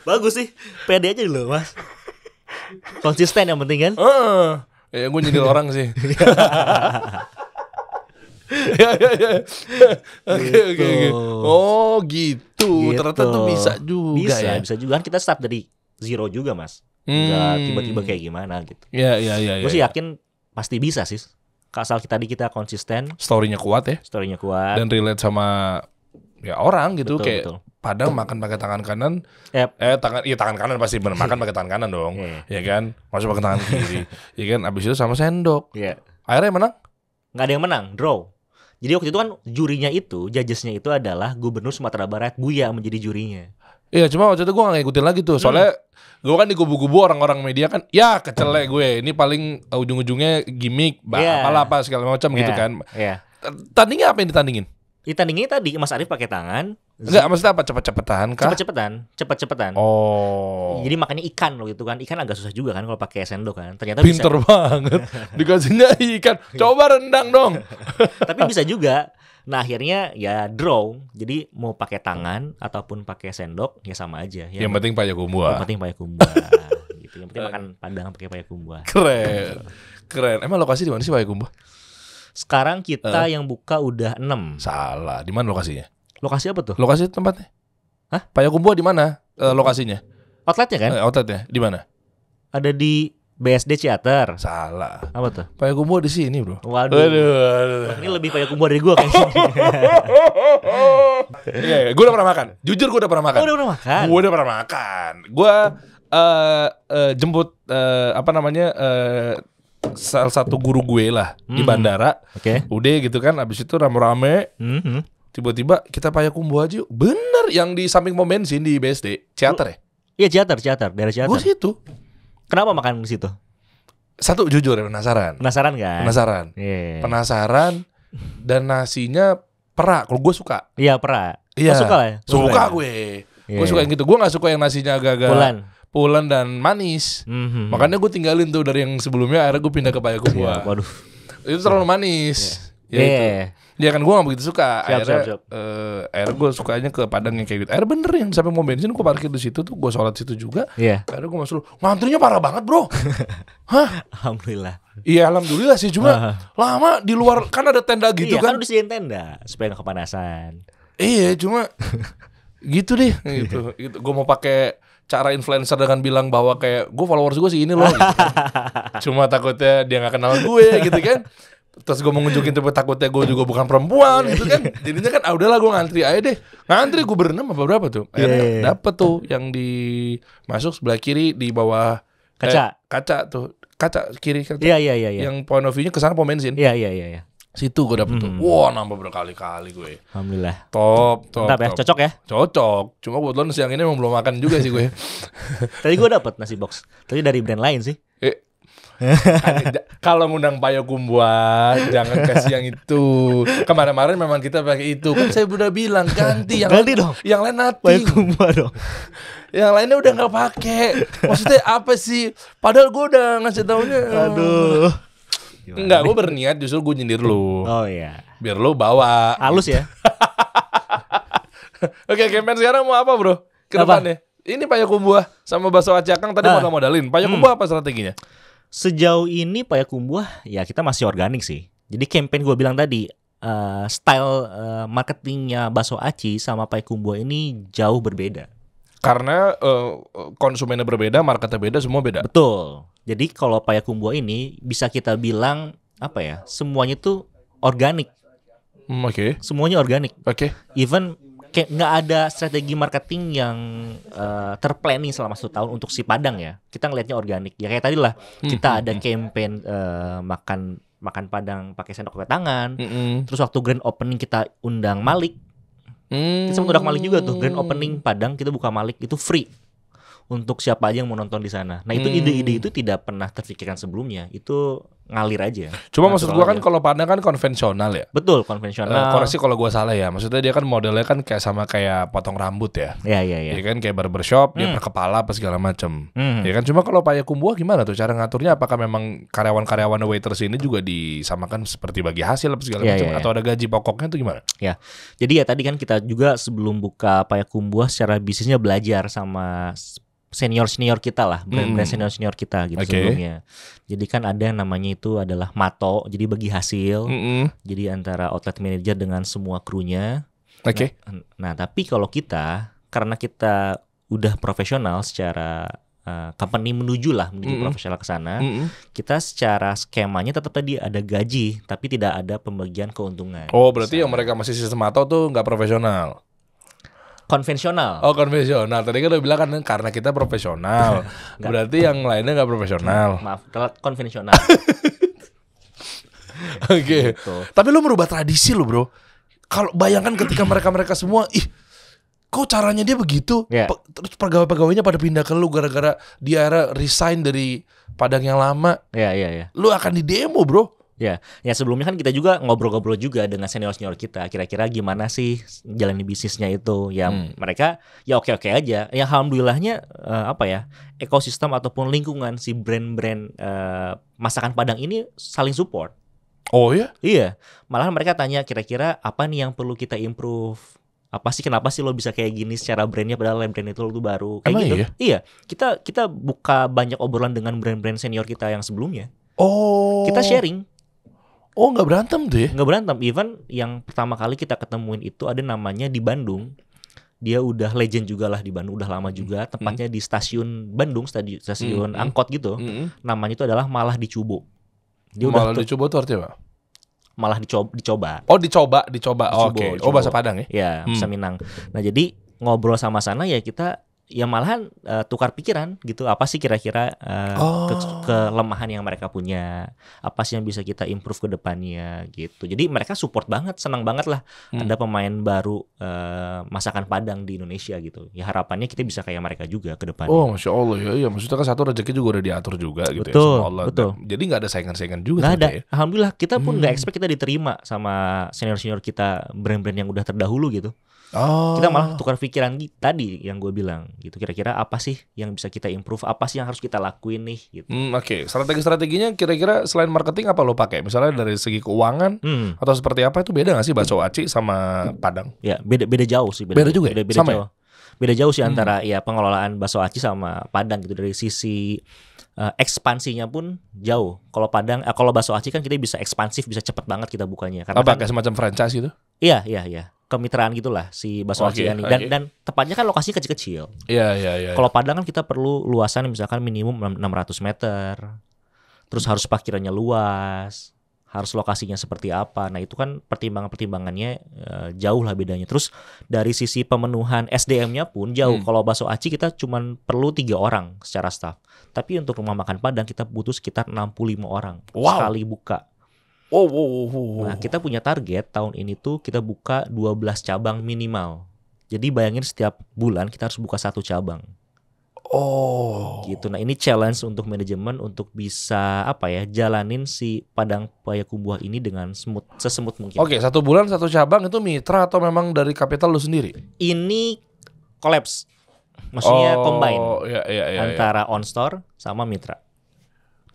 Bagus sih, pede aja dulu mas. Konsisten yang penting kan. Ya gue nyindir orang sih. Oke. Oh gitu. Ternyata tuh bisa juga ya. Bisa juga kan kita start dari zero juga mas. Nggak tiba-tiba kayak gimana gitu. Iya. Gue sih yakin pasti bisa sih. Asal kita konsisten. Story-nya kuat ya. Dan relate sama ya orang gitu. Betul. Padang makan pakai tangan kanan. Tangan kanan pasti bener, makan pakai tangan kanan dong. Ya kan? Masuk pakai tangan kiri. Ya kan? Abis itu sama sendok. Akhirnya menang? Nggak ada yang menang, draw. Jadi waktu itu kan jurinya itu, judgesnya itu adalah Gubernur Sumatera Barat, Buya menjadi jurinya. Iya, cuma waktu itu gue gak ngikutin lagi tuh. Soalnya gue kan di kubu-kubu orang-orang media kan, ya kecelek gue. Ini paling ujung-ujungnya gimmick, apalah apa segala macam gitu kan. Tandingnya apa yang ditandingin? Ditandingin tadi Mas Arief pakai tangan. Enggak, maksudnya apa? Cepet-cepetan kah? Cepet-cepetan. Oh. Jadi makanya ikan loh gitu kan. Ikan agak susah juga kan kalau pakai sendok kan. Ternyata pinter bisa. Banget. Dikasihnya ikan. Coba rendang dong. Tapi bisa juga. Nah akhirnya ya draw. Jadi mau pakai tangan ataupun pakai sendok ya sama aja. Yang penting payakumbuh. Yang penting payakumbuh. Gitu. Yang penting makan padang pakai payakumbuh. Keren. Emang lokasi di mana sih payakumbuh? Sekarang kita yang buka udah 6. Salah. Di mana lokasinya? Lokasi apa tuh? Lokasi tempatnya? Hah? Payakumbuh di mana lokasinya? Outletnya kan? Outletnya di mana? Ada di BSD Theater. Salah. Apa tuh? Payakumbuh di sini, Bro. Waduh. Ini lebih payakumbuh dari gua kayaknya. Iya, gue udah pernah makan. Jujur gue udah pernah makan. Udah pernah makan. Gue udah pernah makan. Gue jemput salah satu guru gue lah di bandara. Udah gitu kan, abis itu rame-rame. Tiba-tiba kita payakumbuh aja yuk. Bener, yang di samping pom bensin di BSD Theater ya? Iya Theater, daerah Theater. Gue situ. Kenapa makan di situ? Satu, jujur ya, penasaran. Penasaran kan? Penasaran. Penasaran. Dan nasinya perak. Kalau gue suka. Iya perak. Iya. Suka lah ya? Suka gue. Gue suka yang gitu. Gue gak suka yang nasinya agak-agak pulen dan manis. Makanya gue tinggalin tuh dari yang sebelumnya. Akhirnya gue pindah ke payakumbuh. Waduh. Itu terlalu manis. Ya kan gue gak begitu suka. Akhirnya gue sukanya ke Padang yang kayak gitu. Akhirnya bener yang sampai mau bensin gue parkir di situ tuh, gue sholat situ juga. Akhirnya gue masuk, ngantrinya parah banget bro. Hah? Alhamdulillah. Iya alhamdulillah sih, cuma lama di luar kan ada tenda gitu kan. Kan udah disediain tenda supaya gak kepanasan. Iya cuma gitu deh gitu. Gue mau pakai cara influencer dengan bilang bahwa kayak gue followers gue sih ini loh gitu kan. Cuma takutnya dia gak kenal gue gitu kan. Terus gue mau nunjukin tapi takutnya gue juga bukan perempuan gitu kan. Jadinya kan udahlah gue ngantri aja deh. Ngantri gue berenam apa berapa tuh. Akhirnya dapet tuh yang di masuk sebelah kiri di bawah kaca tuh. Kaca kiri kaca. Iya. Yang point of view-nya kesana pom bensin. Iya. Situ gue dapet tuh. Wah nambah berkali-kali gue. Alhamdulillah. Top. Mantap ya, cocok ya? Cocok. Cuma kebetulan siang ini emang belum makan juga sih gue. Tadi gue dapet nasi box. Tapi dari brand lain sih. Kalau ngundang payakumbuh jangan kasih yang itu. Kemarin-kemarin memang kita pakai itu. Kan saya udah bilang ganti dong. Yang lain nanti. Payakumbuh dong. Yang lainnya udah nggak pakai. Maksudnya apa sih? Padahal gue udah ngasih taunya. Aduh. Enggak, gue berniat justru gue nyindir lu. Oh iya. Biar lu bawa. Halus ya. Oke, campaign sekarang mau apa bro? Ke depannya. Ini payakumbuh sama bakso acakang tadi modal-modalin. Payakumbuh apa strateginya? Sejauh ini payakumbuh ya kita masih organik sih. Jadi campaign gue bilang tadi style marketingnya bakso aci sama payakumbuh ini jauh berbeda. Karena konsumennya berbeda, marketnya beda, semua beda. Betul. Jadi kalau payakumbuh ini bisa kita bilang apa ya? Semuanya tuh organik. Oke. Semuanya organik. Oke. Even kayak nggak ada strategi marketing yang terplanning selama 1 tahun untuk si Padang ya. Kita ngelihatnya organik. Ya kayak tadi lah kita ada campaign makan Padang pakai sendok pakai tangan. Terus waktu grand opening kita undang Malik. Kita sempat undang Malik juga tuh. Grand opening Padang kita buka Malik itu free untuk siapa aja yang mau nonton di sana. Nah itu ide-ide itu tidak pernah terfikirkan sebelumnya. Itu ngalir aja. Cuma maksud gua kan kalau Padang kan konvensional ya. Betul, konvensional. Koreksi kalau gua salah ya. Maksudnya dia kan modelnya kan kayak sama kayak potong rambut ya. Iya. Ya kan kayak barbershop, dia per kepala apa segala macam. Ya kan cuma kalau payakumbuh gimana tuh cara ngaturnya? Apakah memang karyawan-karyawan waiters ini juga disamakan seperti bagi hasil apa segala macam atau ada gaji pokoknya tuh gimana? Ya. Jadi ya tadi kan kita juga sebelum buka payakumbuh secara bisnisnya belajar sama senior kita lah, brand senior kita gitu sebelumnya. Jadi kan ada yang namanya itu adalah mato, jadi bagi hasil. Jadi antara outlet manager dengan semua krunya. Oke. Nah, tapi kalau kita karena kita udah profesional secara company menuju profesional ke sana, kita secara skemanya tetap tadi ada gaji, tapi tidak ada pembagian keuntungan. Oh, berarti yang mereka masih sistem mato tuh nggak profesional. konvensional. Oh, konvensional. Tadi kan udah bilang kan karena kita profesional. Berarti yang lainnya nggak profesional. Maaf, konvensional. Oke. Gitu. Tapi lu merubah tradisi lu, Bro. Kalau bayangkan ketika mereka semua, kok caranya dia begitu? Yeah. Terus pegawai-pegawainya pada pindah ke lu gara-gara dia resign dari Padang yang lama. Iya. Lu akan didemo, Bro. Ya sebelumnya kan kita juga ngobrol-ngobrol juga dengan senior-senior kita. Kira-kira gimana sih jalani bisnisnya itu? Ya mereka ya oke-oke aja. Ya alhamdulillahnya ekosistem ataupun lingkungan si brand-brand masakan Padang ini saling support. Oh ya? Iya. Malahan mereka tanya kira-kira apa nih yang perlu kita improve? Apa sih, kenapa sih lo bisa kayak gini secara brandnya padahal brand itu lo tuh baru kayak emang gitu? Iya? Iya. Kita buka banyak obrolan dengan brand-brand senior kita yang sebelumnya. Oh. Kita sharing. Oh, nggak berantem tuh ya? Nggak berantem. Even yang pertama kali kita ketemuin itu ada namanya di Bandung. Dia udah legend juga lah di Bandung, udah lama juga. Tempatnya di stasiun Bandung, stasiun angkot gitu. Namanya itu adalah Malah Dicoba. Dia Malah Dicoba tuh artinya apa? Malah dicoba. Oh, dicoba. Oke. Oh, bahasa Padang ya? Ya, bahasa Minang. Nah, jadi ngobrol sama sana ya kita ya malahan tukar pikiran gitu. Apa sih kira-kira kelemahan yang mereka punya? Apa sih yang bisa kita improve ke depannya gitu. Jadi mereka support banget, senang banget lah ada pemain baru masakan Padang di Indonesia gitu. Ya harapannya kita bisa kayak mereka juga ke depannya. Oh, Masya Allah ya. Iya, maksudnya kan satu rezeki juga udah diatur juga gitu betul, ya sama Allah. Betul. Jadi nggak ada saingan-saingan juga. Nggak ada. Ya? Alhamdulillah kita pun nggak expect kita diterima sama senior-senior kita, brand-brand yang udah terdahulu gitu. Oh. Kita malah tukar pikiran tadi yang gue bilang gitu. Kira-kira apa sih yang bisa kita improve? Apa sih yang harus kita lakuin nih? Gitu. Oke. Strategi-strateginya kira-kira selain marketing apa lo pakai? Misalnya dari segi keuangan atau seperti apa, itu beda nggak sih bakso aci sama Padang? Ya beda jauh sih. Beda juga. Beda sama jauh. Ya? Beda jauh sih antara ya pengelolaan bakso aci sama Padang gitu. Dari sisi ekspansinya pun jauh. Kalau Padang, kalau bakso aci kan kita bisa ekspansif, bisa cepet banget kita bukanya. Karena apa kayak semacam franchise gitu? Iya. Kemitraan gitulah si bakso aci ini. Dan tepatnya kan lokasinya kecil-kecil. Iya. Kalau Padang kan kita perlu luasan misalkan minimum 600 meter. Terus harus parkirannya luas. Harus lokasinya seperti apa. Nah itu kan pertimbangannya jauh lah bedanya. Terus dari sisi pemenuhan SDM-nya pun jauh. Kalau bakso aci kita cuma perlu 3 orang secara staff. Tapi untuk rumah makan Padang kita butuh sekitar 65 orang sekali buka. Nah kita punya target tahun ini tuh kita buka 12 cabang minimal. Jadi bayangin setiap bulan kita harus buka 1 cabang. Gitu. Nah ini challenge untuk manajemen untuk bisa jalanin si Padang Payakumbuh ini dengan sesmooth mungkin. Oke, 1 bulan 1 cabang itu mitra atau memang dari kapital lu sendiri? Ini collapse. Maksudnya combine antara on store sama mitra.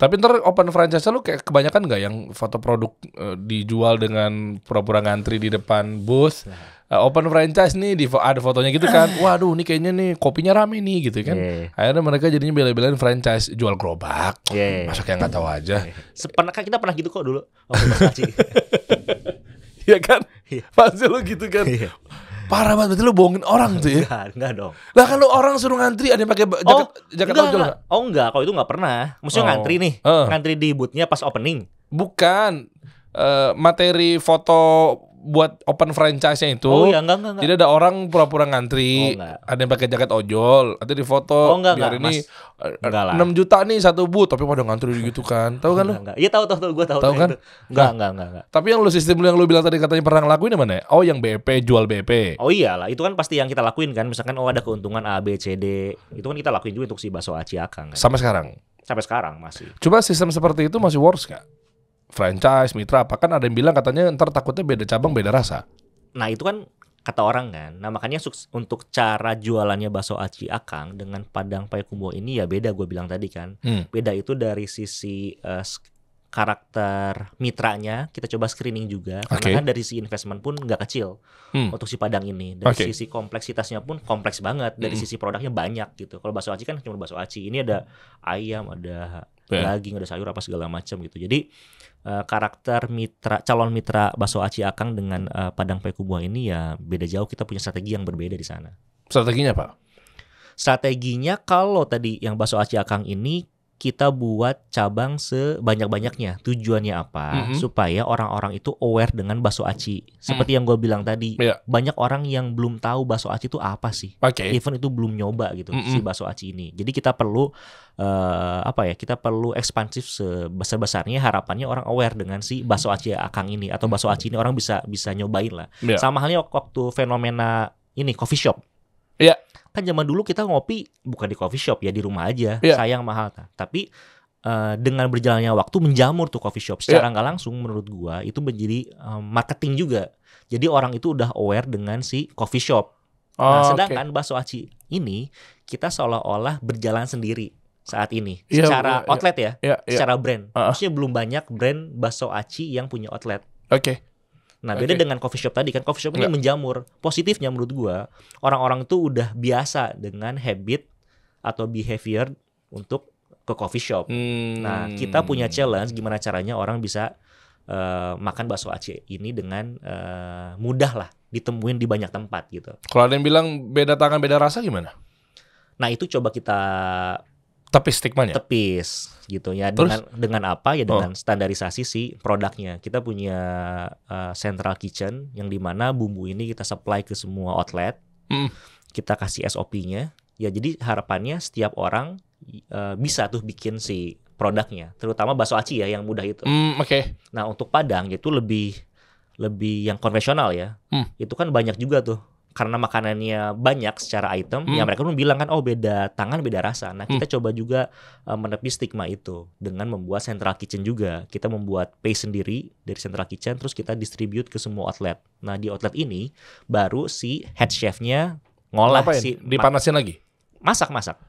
Tapi ntar open franchise lu kayak kebanyakan nggak yang foto produk dijual dengan pura-pura ngantri di depan booth? Open franchise nih ada fotonya gitu kan. Waduh, ini kayaknya nih kopinya rame nih gitu kan. Akhirnya mereka jadinya bela-belain franchise jual gerobak. Masa kayak nggak tahu aja. Kita pernah gitu kok dulu waktu Mas Aci. Iya kan? Pasti lu gitu kan. Parah banget, berarti lu bohongin orang tuh ya? Enggak dong. Lah kalau orang suruh ngantri ada yang pakai jaket ojol nggak? Oh enggak, kalau itu nggak pernah. Maksudnya ngantri nih, ngantri di boothnya pas opening. Bukan, materi foto buat open franchise-nya itu. Oh iya, enggak. Jadi ada orang pura-pura ngantri, ada yang pakai jaket ojol, nanti di foto. Biar ini 6 juta nih 1 booth, tapi pada ngantri gitu kan. Tahu kan lu? Iya tahu, gue tahu. Tahu kan? Enggak. Tapi yang lu bilang tadi katanya pernah ngelakuin mana? Oh, yang BP, jual BP. Oh iyalah, itu kan pasti yang kita lakuin kan. Misalkan ada keuntungan A, B, C, D. Itu kan kita lakuin juga untuk si bakso aci Akang kan. Sampai sekarang masih. Coba sistem seperti itu masih works nggak? Franchise, mitra, apa kan ada yang bilang katanya ntar takutnya beda cabang beda rasa. Nah itu kan kata orang kan. Nah makanya untuk cara jualannya bakso aci Akang dengan Padang Payakumbuh ini ya beda, gue bilang tadi kan. Beda itu dari sisi karakter mitranya kita coba screening juga. Karena kan dari sisi investment pun nggak kecil untuk si Padang ini. Dari sisi kompleksitasnya pun kompleks banget. Dari sisi produknya banyak gitu. Kalau bakso aci kan cuma bakso aci. Ini ada ayam, ada daging, ada sayur apa segala macam gitu. Jadi karakter calon mitra bakso aci Akang dengan Padang Payakumbuh ini ya beda jauh. Kita punya strategi yang berbeda di sana. Strateginya apa? Strateginya kalau tadi yang bakso aci Akang ini kita buat cabang sebanyak-banyaknya. Tujuannya apa? Supaya orang-orang itu aware dengan bakso aci. Seperti yang gue bilang tadi, banyak orang yang belum tahu bakso aci itu apa sih. Even itu belum nyoba gitu si bakso aci ini. Jadi kita perlu kita perlu ekspansif sebesar-besarnya, harapannya orang aware dengan si bakso aci Akang ini atau bakso aci ini orang bisa nyobain lah. Sama halnya waktu fenomena ini coffee shop. Kan zaman dulu kita ngopi bukan di coffee shop ya, di rumah aja, sayang mahal. Tapi dengan berjalannya waktu menjamur tuh coffee shop secara nggak langsung, menurut gua itu menjadi marketing juga. Jadi orang itu udah aware dengan si coffee shop. Nah, sedangkan bakso aci ini kita seolah-olah berjalan sendiri saat ini secara outlet secara brand. Maksudnya belum banyak brand bakso aci yang punya outlet. Nah, beda dengan coffee shop tadi kan, coffee shop ini menjamur. Positifnya menurut gua, orang-orang tuh udah biasa dengan habit atau behavior untuk ke coffee shop. Nah, kita punya challenge gimana caranya orang bisa makan bakso aci ini dengan mudah lah, ditemuin di banyak tempat gitu. Kalau ada yang bilang beda tangan beda rasa gimana? Nah, itu coba kita tepis stigmanya. Tepis gitu ya. Dengan apa ya, dengan standarisasi si produknya. Kita punya central kitchen yang dimana bumbu ini kita supply ke semua outlet. Kita kasih SOP-nya. Ya, jadi harapannya setiap orang bisa tuh bikin si produknya, terutama bakso aci ya yang mudah itu. Nah, untuk Padang itu lebih yang konvensional ya. Itu kan banyak juga tuh. Karena makanannya banyak secara item, ya mereka pun bilang kan, oh beda tangan beda rasa. Nah, kita coba juga menepis stigma itu dengan membuat central kitchen juga. Kita membuat paste sendiri dari central kitchen, terus kita distribute ke semua outlet. Nah, di outlet ini baru si head chef-nya ngolah dipanasin lagi. Masak. Masak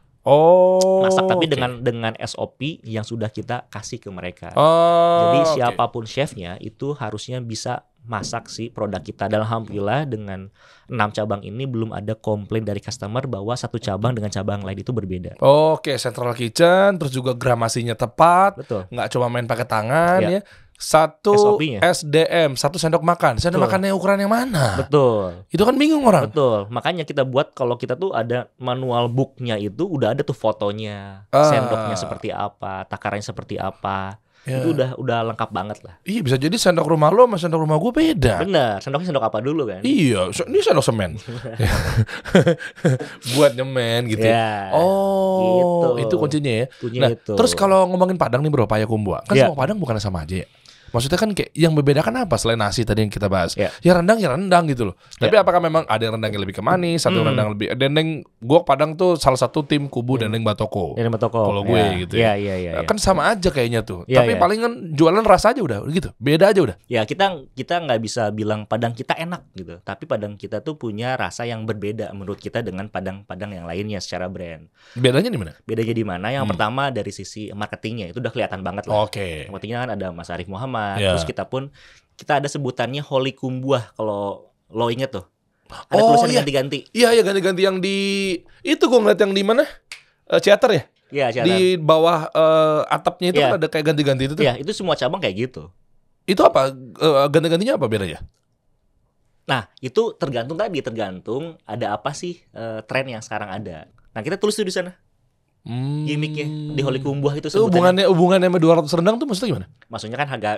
tapi dengan SOP yang sudah kita kasih ke mereka. Jadi siapapun chefnya itu harusnya bisa masak si produk kita. Dan alhamdulillah dengan 6 cabang ini belum ada komplain dari customer bahwa satu cabang dengan cabang lain itu berbeda. Central kitchen, terus juga gramasinya tepat. Betul. Nggak cuma main pakai tangan ya. Satu SOP-nya. SDM, satu sendok makan. Sendok makannya ukuran yang mana? Betul. Itu kan bingung orang. Betul. Makanya kita buat, kalau kita tuh ada manual book-nya itu udah ada tuh fotonya, sendoknya seperti apa, takarannya seperti apa. Itu udah lengkap banget lah. Iya, bisa jadi sendok rumah lo sama sendok rumah gue beda. Bener, sendoknya sendok apa dulu kan? Iya, ini sendok semen. Buat nyemen gitu. Gitu. Itu kuncinya ya. Terus kalau ngomongin Padang nih bro, Payakumbuh, kan semua Padang bukan sama aja ya. Maksudnya kan kayak yang membedakan apa selain nasi tadi yang kita bahas? Ya rendang gitu loh. Tapi apakah memang ada yang rendangnya lebih ke manis, satu rendang lebih dendeng? Gue Padang tuh salah satu tim kubu dendeng Batoko. Kalau gue gitu ya. Kan sama aja kayaknya tuh. Tapi paling kan jualan rasa aja udah gitu. Beda aja udah. Ya kita nggak bisa bilang Padang kita enak gitu. Tapi Padang kita tuh punya rasa yang berbeda menurut kita dengan Padang yang lainnya secara brand. Bedanya di mana? Bedanya di mana? Yang pertama dari sisi marketingnya itu udah kelihatan banget lah. Marketingnya kan ada Mas Arif Muhammad. Terus kita ada sebutannya Holy Kumbuah, kalau lo inget tuh. Ada tulisan ganti-ganti. Iya ganti-ganti yang di itu gue ngeliat yang di mana? Theater ya? Iya, di bawah atapnya itu kan ada kayak ganti-ganti itu tuh. Iya, itu semua cabang kayak gitu. Itu apa? Ganti-gantinya apa bedanya? Nah, itu tergantung ada apa sih tren yang sekarang ada. Nah, kita tulis tuh di sana. Gimmicknya di Holy Kumbuah itu sebutannya. Hubungannya sama 200 rendang tuh maksudnya gimana? Maksudnya kan harga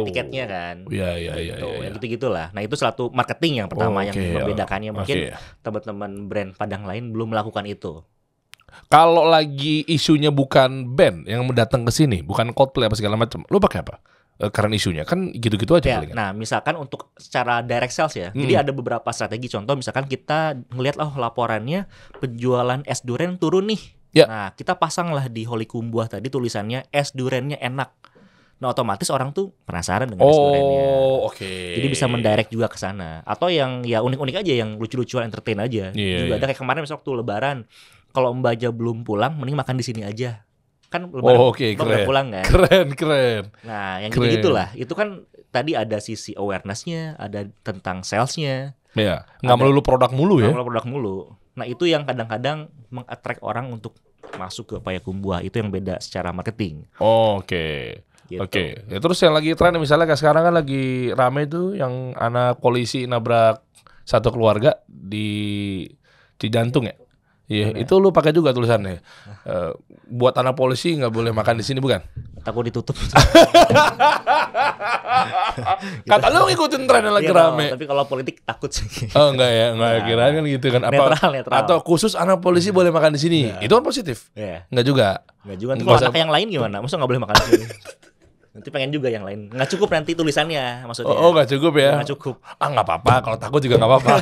tiketnya kan. Iya. Gitu-gitulah. Nah, itu satu marketing yang pertama yang membedakannya. Mungkin teman-teman brand Padang lain belum melakukan itu. Kalau lagi isunya bukan band yang datang ke sini, bukan Coldplay apa segala macam, lo pakai apa? Karena isunya kan gitu-gitu aja. Nah, misalkan untuk secara direct sales ya. Jadi ada beberapa strategi. Contoh misalkan kita ngelihat laporannya penjualan es durian turun nih. Nah, kita pasanglah di Holy Kumbuah tadi tulisannya es duriannya enak. Nah, otomatis orang tuh penasaran dengan es duriannya. Jadi bisa mendirect juga ke sana. Atau yang ya unik-unik aja, yang lucu-lucuan, entertain aja. Juga ada kayak kemarin misalnya waktu Lebaran, kalau Mbak aja belum pulang, mending makan di sini aja. Kan Lebaran udah pulang kan. Keren. Nah, yang gitu-gitulah. Itu kan tadi ada sisi awareness-nya, ada tentang sales-nya. Iya, nggak melulu produk mulu ya. Nggak melulu produk mulu. Nah, itu yang kadang-kadang meng-attract orang untuk masuk ke Payakumbuh. Itu yang beda secara marketing. Gitu. Ya, terus yang lagi tren misalnya kayak sekarang kan lagi rame tuh yang anak polisi nabrak satu keluarga di Cijantung ya. Iya, itu lu pakai juga tulisannya. Buat anak polisi nggak boleh makan di sini, bukan? Takut ditutup. Kata lu ngikutin tren yang lagi Iya, rame. tapi kalau politik takut sih. Oh enggak ya, enggak kira kan gitu kan. Apa Netral. atau khusus anak polisi boleh makan di sini. Itu kan positif. Iya. Enggak juga. Nggak juga. Nanti Nggak kalau usah- anak yang lain gimana? Masa nggak boleh makan di sini? Nanti pengen juga yang lain. Nggak cukup nanti tulisannya maksudnya. Oh, enggak cukup ya. Nggak cukup. Nggak apa-apa, kalau takut juga nggak apa-apa.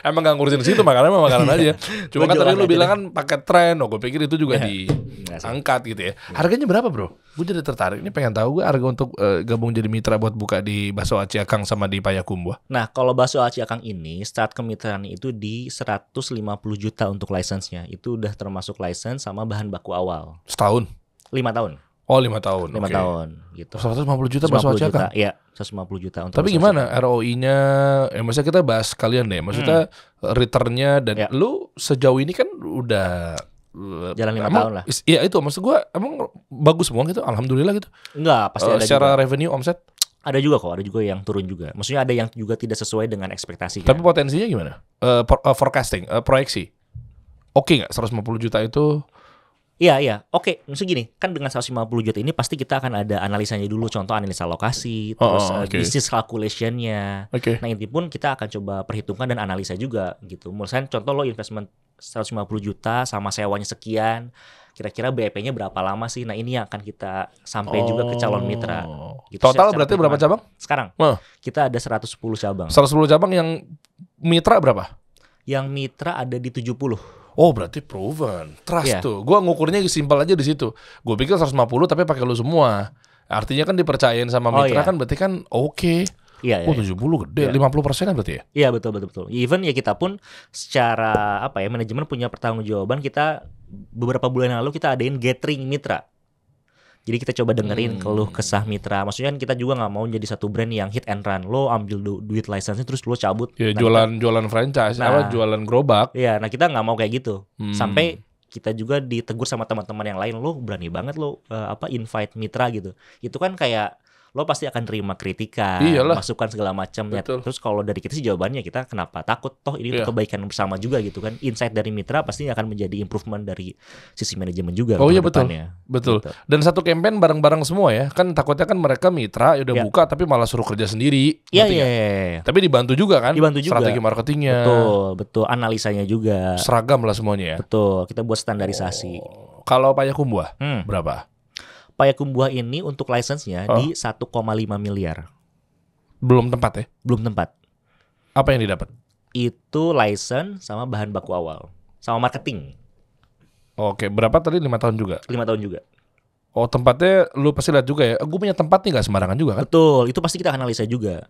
Emang nggak ngurusin situ, makanan mah makanan aja. Cuma Gua kan tadi jualan lu aja bilang kan pakai tren, gue pikir itu juga Nggak sih. diangkat gitu ya. Harganya berapa, Bro? Gue jadi tertarik. Ini pengen tahu gue harga untuk gabung jadi mitra buat buka di Bakso Aci Akang sama di Payakumbuh. Nah, kalau Bakso Aci Akang ini start kemitraan itu di 150 juta untuk license-nya. Itu udah termasuk license sama bahan baku awal. Setahun? 5 tahun. Oh, 5 tahun. 5 Oke. tahun gitu. 150 juta Bakso 150 Aci Akang? juta. Iya, 150 juta untuk Tapi Bakso Aci gimana Akang. ROI-nya? Maksudnya kita bahas kalian deh. Maksudnya return-nya dan Ya. lu sejauh ini kan udah Jalan 5 emang- tahun lah. Iya itu maksud gua emang bagus semua gitu. Alhamdulillah gitu. Enggak, pasti ada Secara juga. revenue omset. Ada juga kok, ada juga yang turun juga. Maksudnya ada yang juga tidak sesuai dengan ekspektasi Tapi kan. potensinya gimana? Forecasting, proyeksi. Oke nggak 150 juta itu? Iya. Oke, maksudnya gini, kan dengan 150 juta ini pasti kita akan ada analisanya dulu, contoh analisa lokasi, terus oke. bisnis calculation-nya. Oke. Nah, ini pun kita akan coba perhitungkan dan analisa juga gitu. Misalnya contoh lo investment 150 juta sama sewanya sekian, kira-kira BEP-nya berapa lama sih? Nah, ini yang akan kita sampaikan juga ke calon mitra. Gitu, Total secara berarti berapa perhitungan. cabang? Sekarang Wah. kita ada 110 cabang. 110 cabang yang mitra berapa? Yang mitra ada di 70. Oh berarti proven, trust Iya. tuh. Gua ngukurnya simpel aja di situ. Gue pikir 150 tapi pakai lu semua. Artinya kan dipercayain sama Oh, mitra iya. kan berarti kan oke. Iya, Oh iya. 70 gede, Iya. 50% berarti ya? Iya, betul. Even ya kita pun secara manajemen punya pertanggungjawaban. Kita beberapa bulan lalu kita adain gathering mitra. Jadi kita coba dengerin keluh kesah mitra. Maksudnya kan kita juga nggak mau jadi satu brand yang hit and run. Lo ambil duit license terus lo cabut. Ya Nah, jualan franchise, Nah. jualan gerobak. Iya, nah kita nggak mau kayak gitu. Hmm. Sampai kita juga ditegur sama teman-teman yang lain, lo berani banget lo invite mitra gitu. Itu kan kayak lo pasti akan terima kritikan, Iyalah. masukan segala macam ya. Betul. Terus kalau dari kita sih jawabannya kita kenapa takut, toh ini Iya. untuk kebaikan bersama juga gitu kan. Insight dari mitra pasti akan menjadi improvement dari sisi manajemen juga. Oh ke iya betul, depannya. betul. Gitu. Dan satu campaign bareng-bareng semua ya. Kan takutnya kan mereka mitra udah Ya. buka tapi malah suruh kerja sendiri. Iya Ngerti iya. nggak? iya. Tapi dibantu juga kan? Dibantu juga. Strategi marketingnya. Betul. Analisanya juga. Seragam lah semuanya ya. Betul. Kita buat standarisasi. Kalau Payakumbuh Hmm. berapa? Payakumbuh ini untuk license-nya di 1,5 miliar. Belum tempat ya? Belum tempat. Apa yang didapat? Itu license sama bahan baku awal. Sama marketing. Oke, berapa tadi? 5 tahun juga. 5 tahun juga. Oh tempatnya lu pasti lihat juga ya. Gue punya tempat nih nggak sembarangan juga kan? Betul. Itu pasti kita analisa juga.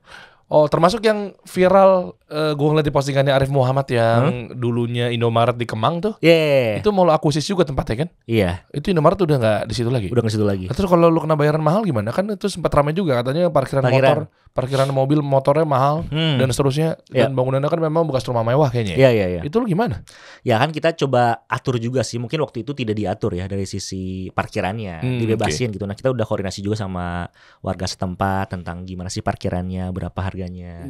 Oh termasuk yang viral gue ngeliat di postingannya Arif Muhammad yang dulunya Indomaret di Kemang tuh. Yeah. Itu mau lo akuisisi juga tempatnya kan? Iya. Itu Indomaret udah nggak di situ lagi. Udah ke situ lagi. Nah, terus kalau lu kena bayaran mahal gimana? Kan itu sempat ramai juga katanya parkiran motor, parkiran mobil motornya mahal dan seterusnya. Iya. Dan bangunannya kan memang bekas rumah mewah kayaknya. Iya. Itu lu gimana? Ya kan kita coba atur juga sih. Mungkin waktu itu tidak diatur ya dari sisi parkirannya, dibebasin gitu. Nah kita udah koordinasi juga sama warga setempat tentang gimana sih parkirannya, berapa harganya,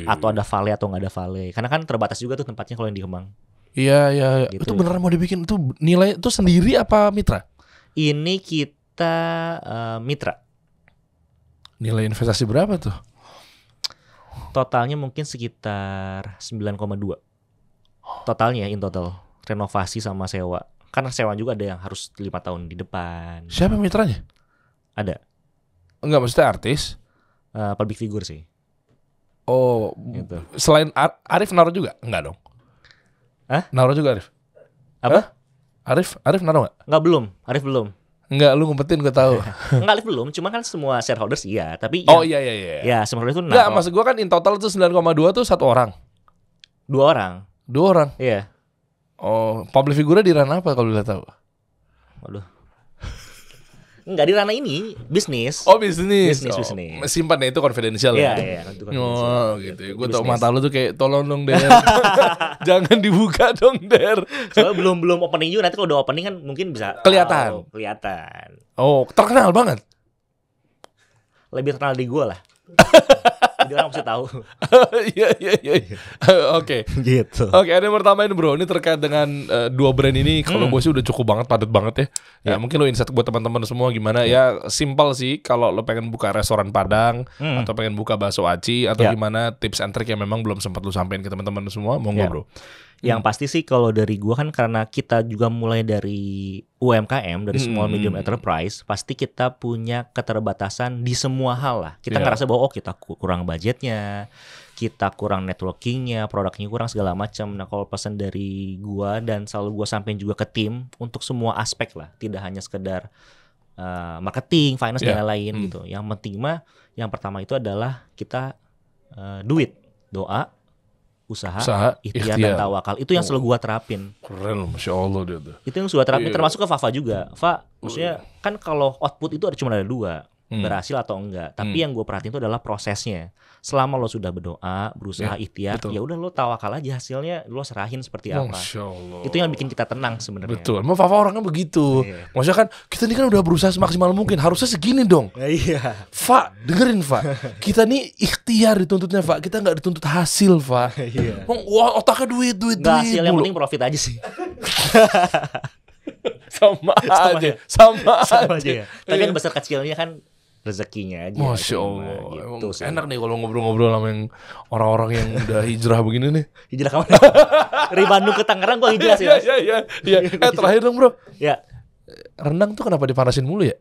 atau ada vale atau nggak ada vale. Karena kan terbatas juga tuh tempatnya kalau yang di Kemang. Iya. Gitu. Itu beneran mau dibikin itu nilai itu sendiri apa mitra? Ini kita mitra. Nilai investasi berapa tuh? Totalnya mungkin sekitar 9,2. Totalnya in total. Renovasi sama sewa. Karena sewa juga ada yang harus 5 tahun di depan. Siapa mitranya? Ada. Enggak maksudnya artis. Public figure sih. Oh, Gitu. selain Arif naruh juga? Enggak dong. Hah? Naruh juga Arif? Apa? Hah? Arif naruh nggak? Enggak, belum. Arif belum. Enggak, lu ngumpetin gue tahu. Enggak, Arif belum. Cuma kan semua shareholders iya. Tapi Oh yang- iya. Ya, shareholders itu Enggak, naruh. maksud gue kan in total itu 9,2 tuh satu orang. 2 orang. 2 orang. Iya. Oh, public figure di ranah apa kalau boleh tahu? Waduh. Enggak di ranah ini, bisnis. Oh, bisnis. Bisnis. Simpan ya itu confidential Iya, ya. iya. Itu kan Oh bisnis. gitu ya. Itu Gue tau bisnis. mata lu tuh kayak tolong dong Der. Jangan dibuka dong Der. Soalnya belum opening juga. Nanti kalau udah opening kan mungkin bisa Kelihatan. kelihatan. Oh, terkenal banget. Lebih terkenal di gue lah. Dia orang mesti tahu. Iya. Oke. Gitu. Oke, ada yang mau tambahin bro. Ini terkait dengan dua brand ini. Kalau gue sih udah cukup banget, padat banget ya. Ya mungkin lo insight buat teman-teman semua gimana. Ya simpel sih. Kalau lo pengen buka restoran Padang atau pengen buka bakso aci atau gimana, tips and trick yang memang belum sempat lo sampein ke teman-teman semua, monggo bro. Yang pasti sih kalau dari gua kan karena kita juga mulai dari UMKM, dari small medium enterprise, pasti kita punya keterbatasan di semua hal lah. Kita ngerasa bahwa kita kurang budgetnya, kita kurang networkingnya, produknya kurang segala macam. Nah kalau pesan dari gua dan selalu gua sampein juga ke tim untuk semua aspek lah, tidak hanya sekedar marketing, finance dan lain-lain gitu. Yang penting mah, yang pertama itu adalah kita duit, doa, usaha, ikhtiar dan tawakal. Itu yang selalu gua terapin. Keren loh, Masya Allah dia tuh. Itu yang gua terapin, termasuk ke Fafa juga. Fa, maksudnya kan kalau output itu cuma ada dua, berhasil atau enggak. Tapi yang gua perhatiin itu adalah prosesnya. Selama lo sudah berdoa, berusaha, ikhtiar, ya udah lo tawakal aja, hasilnya lo serahin seperti apa. Masya Allah. Itu yang bikin kita tenang sebenarnya. Betul. Emang Fafa orangnya begitu. Maksudnya kan kita ini kan udah berusaha semaksimal mungkin, harusnya segini dong. Iya. Fa, dengerin Fa. Kita nih ikhtiar dituntutnya Fa. Kita nggak dituntut hasil Fa. Iya. Wah, otaknya duit. Nggak hasil, yang penting profit aja sih. Sama aja ya. Tapi kan besar kecilnya kan rezekinya aja. Masya Allah. Gitu sih. Enak nih kalau ngobrol-ngobrol sama yang orang-orang yang udah hijrah begini nih. Hijrah kemana? Dari Bandung ke Tangerang gua hijrah sih Mas. Iya. Terakhir dong bro. Ya. Rendang tuh kenapa dipanasin mulu ya?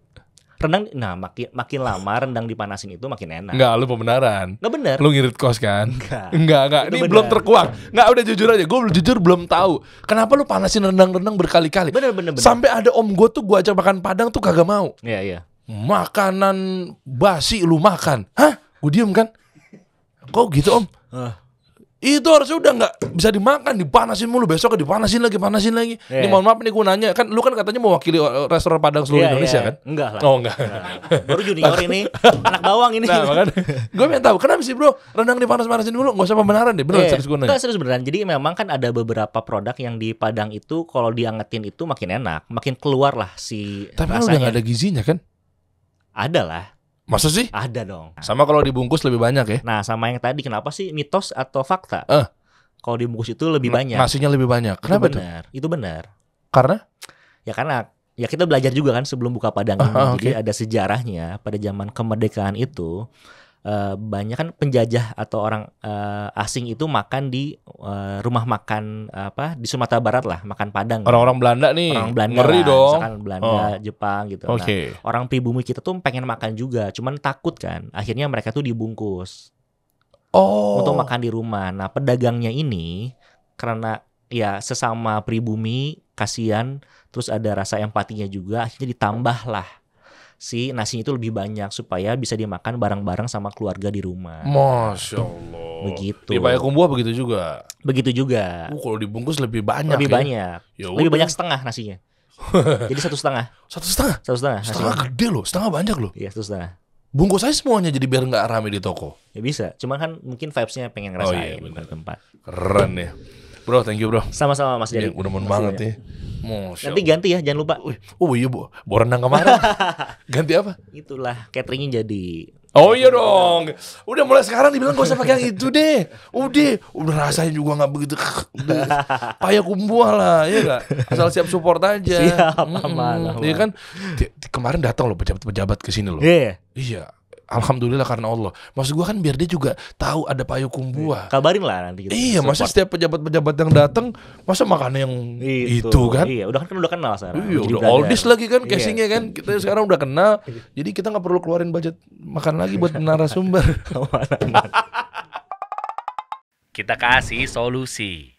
Rendang, nah makin lama rendang dipanasin itu makin enak. Enggak, lu pembenaran. Enggak bener. Lu ngirit kos kan? Enggak. Ini bener. belum terkuak. Enggak, udah jujur aja. Gue jujur belum tahu. Kenapa lu panasin rendang-rendang berkali-kali? Bener. Sampai ada om gue tuh gue ajak makan Padang tuh kagak mau. Iya. Makanan basi lu makan. Hah? Gue diem kan. Kok gitu om? Itu harusnya udah nggak bisa dimakan, dipanasin mulu, besok dipanasin lagi. Ini mohon maaf nih gue nanya, kan lu kan katanya mewakili restoran Padang seluruh Indonesia kan? Enggak lah. Oh enggak. Baru junior ini, anak bawang ini. Nah makanya gue pengen tahu kenapa sih bro rendang dipanas-panasin dulu, nggak usah pembenaran deh, bener serius gue nanya. Enggak, serius beneran. Jadi memang kan ada beberapa produk yang di Padang itu kalau diangetin itu makin enak, makin keluar lah si tapi rasanya. Tapi udah nggak ada gizinya kan? Ada lah. Masa sih? Ada dong. Sama kalau dibungkus lebih banyak ya? Nah sama yang tadi, kenapa sih mitos atau fakta? Kalau dibungkus itu lebih banyak. Nasinya lebih banyak. Kenapa tuh? Itu benar. Karena? Ya karena ya kita belajar juga kan sebelum buka Padang ini. Jadi ada sejarahnya pada zaman kemerdekaan itu banyak kan penjajah atau orang asing itu makan di rumah makan di Sumatera Barat lah, makan Padang. Orang-orang Belanda nih. Orang Belanda ngeri lah, dong. misalkan Belanda, Jepang gitu. Nah, orang pribumi kita tuh pengen makan juga, cuman takut kan. Akhirnya mereka tuh dibungkus. Untuk makan di rumah. Nah pedagangnya ini karena ya sesama pribumi, kasihan, terus ada rasa empatinya juga, akhirnya ditambahlah si nasinya itu lebih banyak supaya bisa dimakan bareng-bareng sama keluarga di rumah. Masya Allah. Begitu. Di Payakumbuh begitu juga. Begitu juga. Kalau dibungkus lebih banyak. Lebih banyak. Lebih banyak setengah nasinya. Jadi 1,5. 1,5. 1,5. Setengah gede loh, setengah banyak loh. Iya 1,5. Bungkus aja semuanya jadi biar nggak rame di toko. Ya bisa, cuman kan mungkin vibes-nya pengen ngerasain di tempat. Keren ya. Bro, thank you bro. Sama-sama Mas Jadi. Mudah-mudahan banget nih. Nanti ganti ya, jangan lupa. Oh iya bu, bawa rendang kemarin. Ganti apa? Itulah, cateringnya jadi. Oh iya dong. Udah mulai sekarang dibilang gak usah pakai yang itu deh. Udah rasain juga nggak begitu. Payakumbuh lah, ya nggak. Asal siap support aja. Siap, aman. Iya kan. Kemarin datang loh pejabat-pejabat ke sini loh. Iya. Alhamdulillah karena Allah. Maksud gua kan biar dia juga tahu ada Payakumbuh. Kabarin lah nanti. Iya, masa setiap pejabat-pejabat yang datang masa makan yang itu kan? Iya, udah kenal sekarang. Iya, udah oldies lagi kan casingnya kan. Kita sekarang udah kenal. Jadi kita nggak perlu keluarin budget makan lagi buat narasumber. Kita kasih solusi.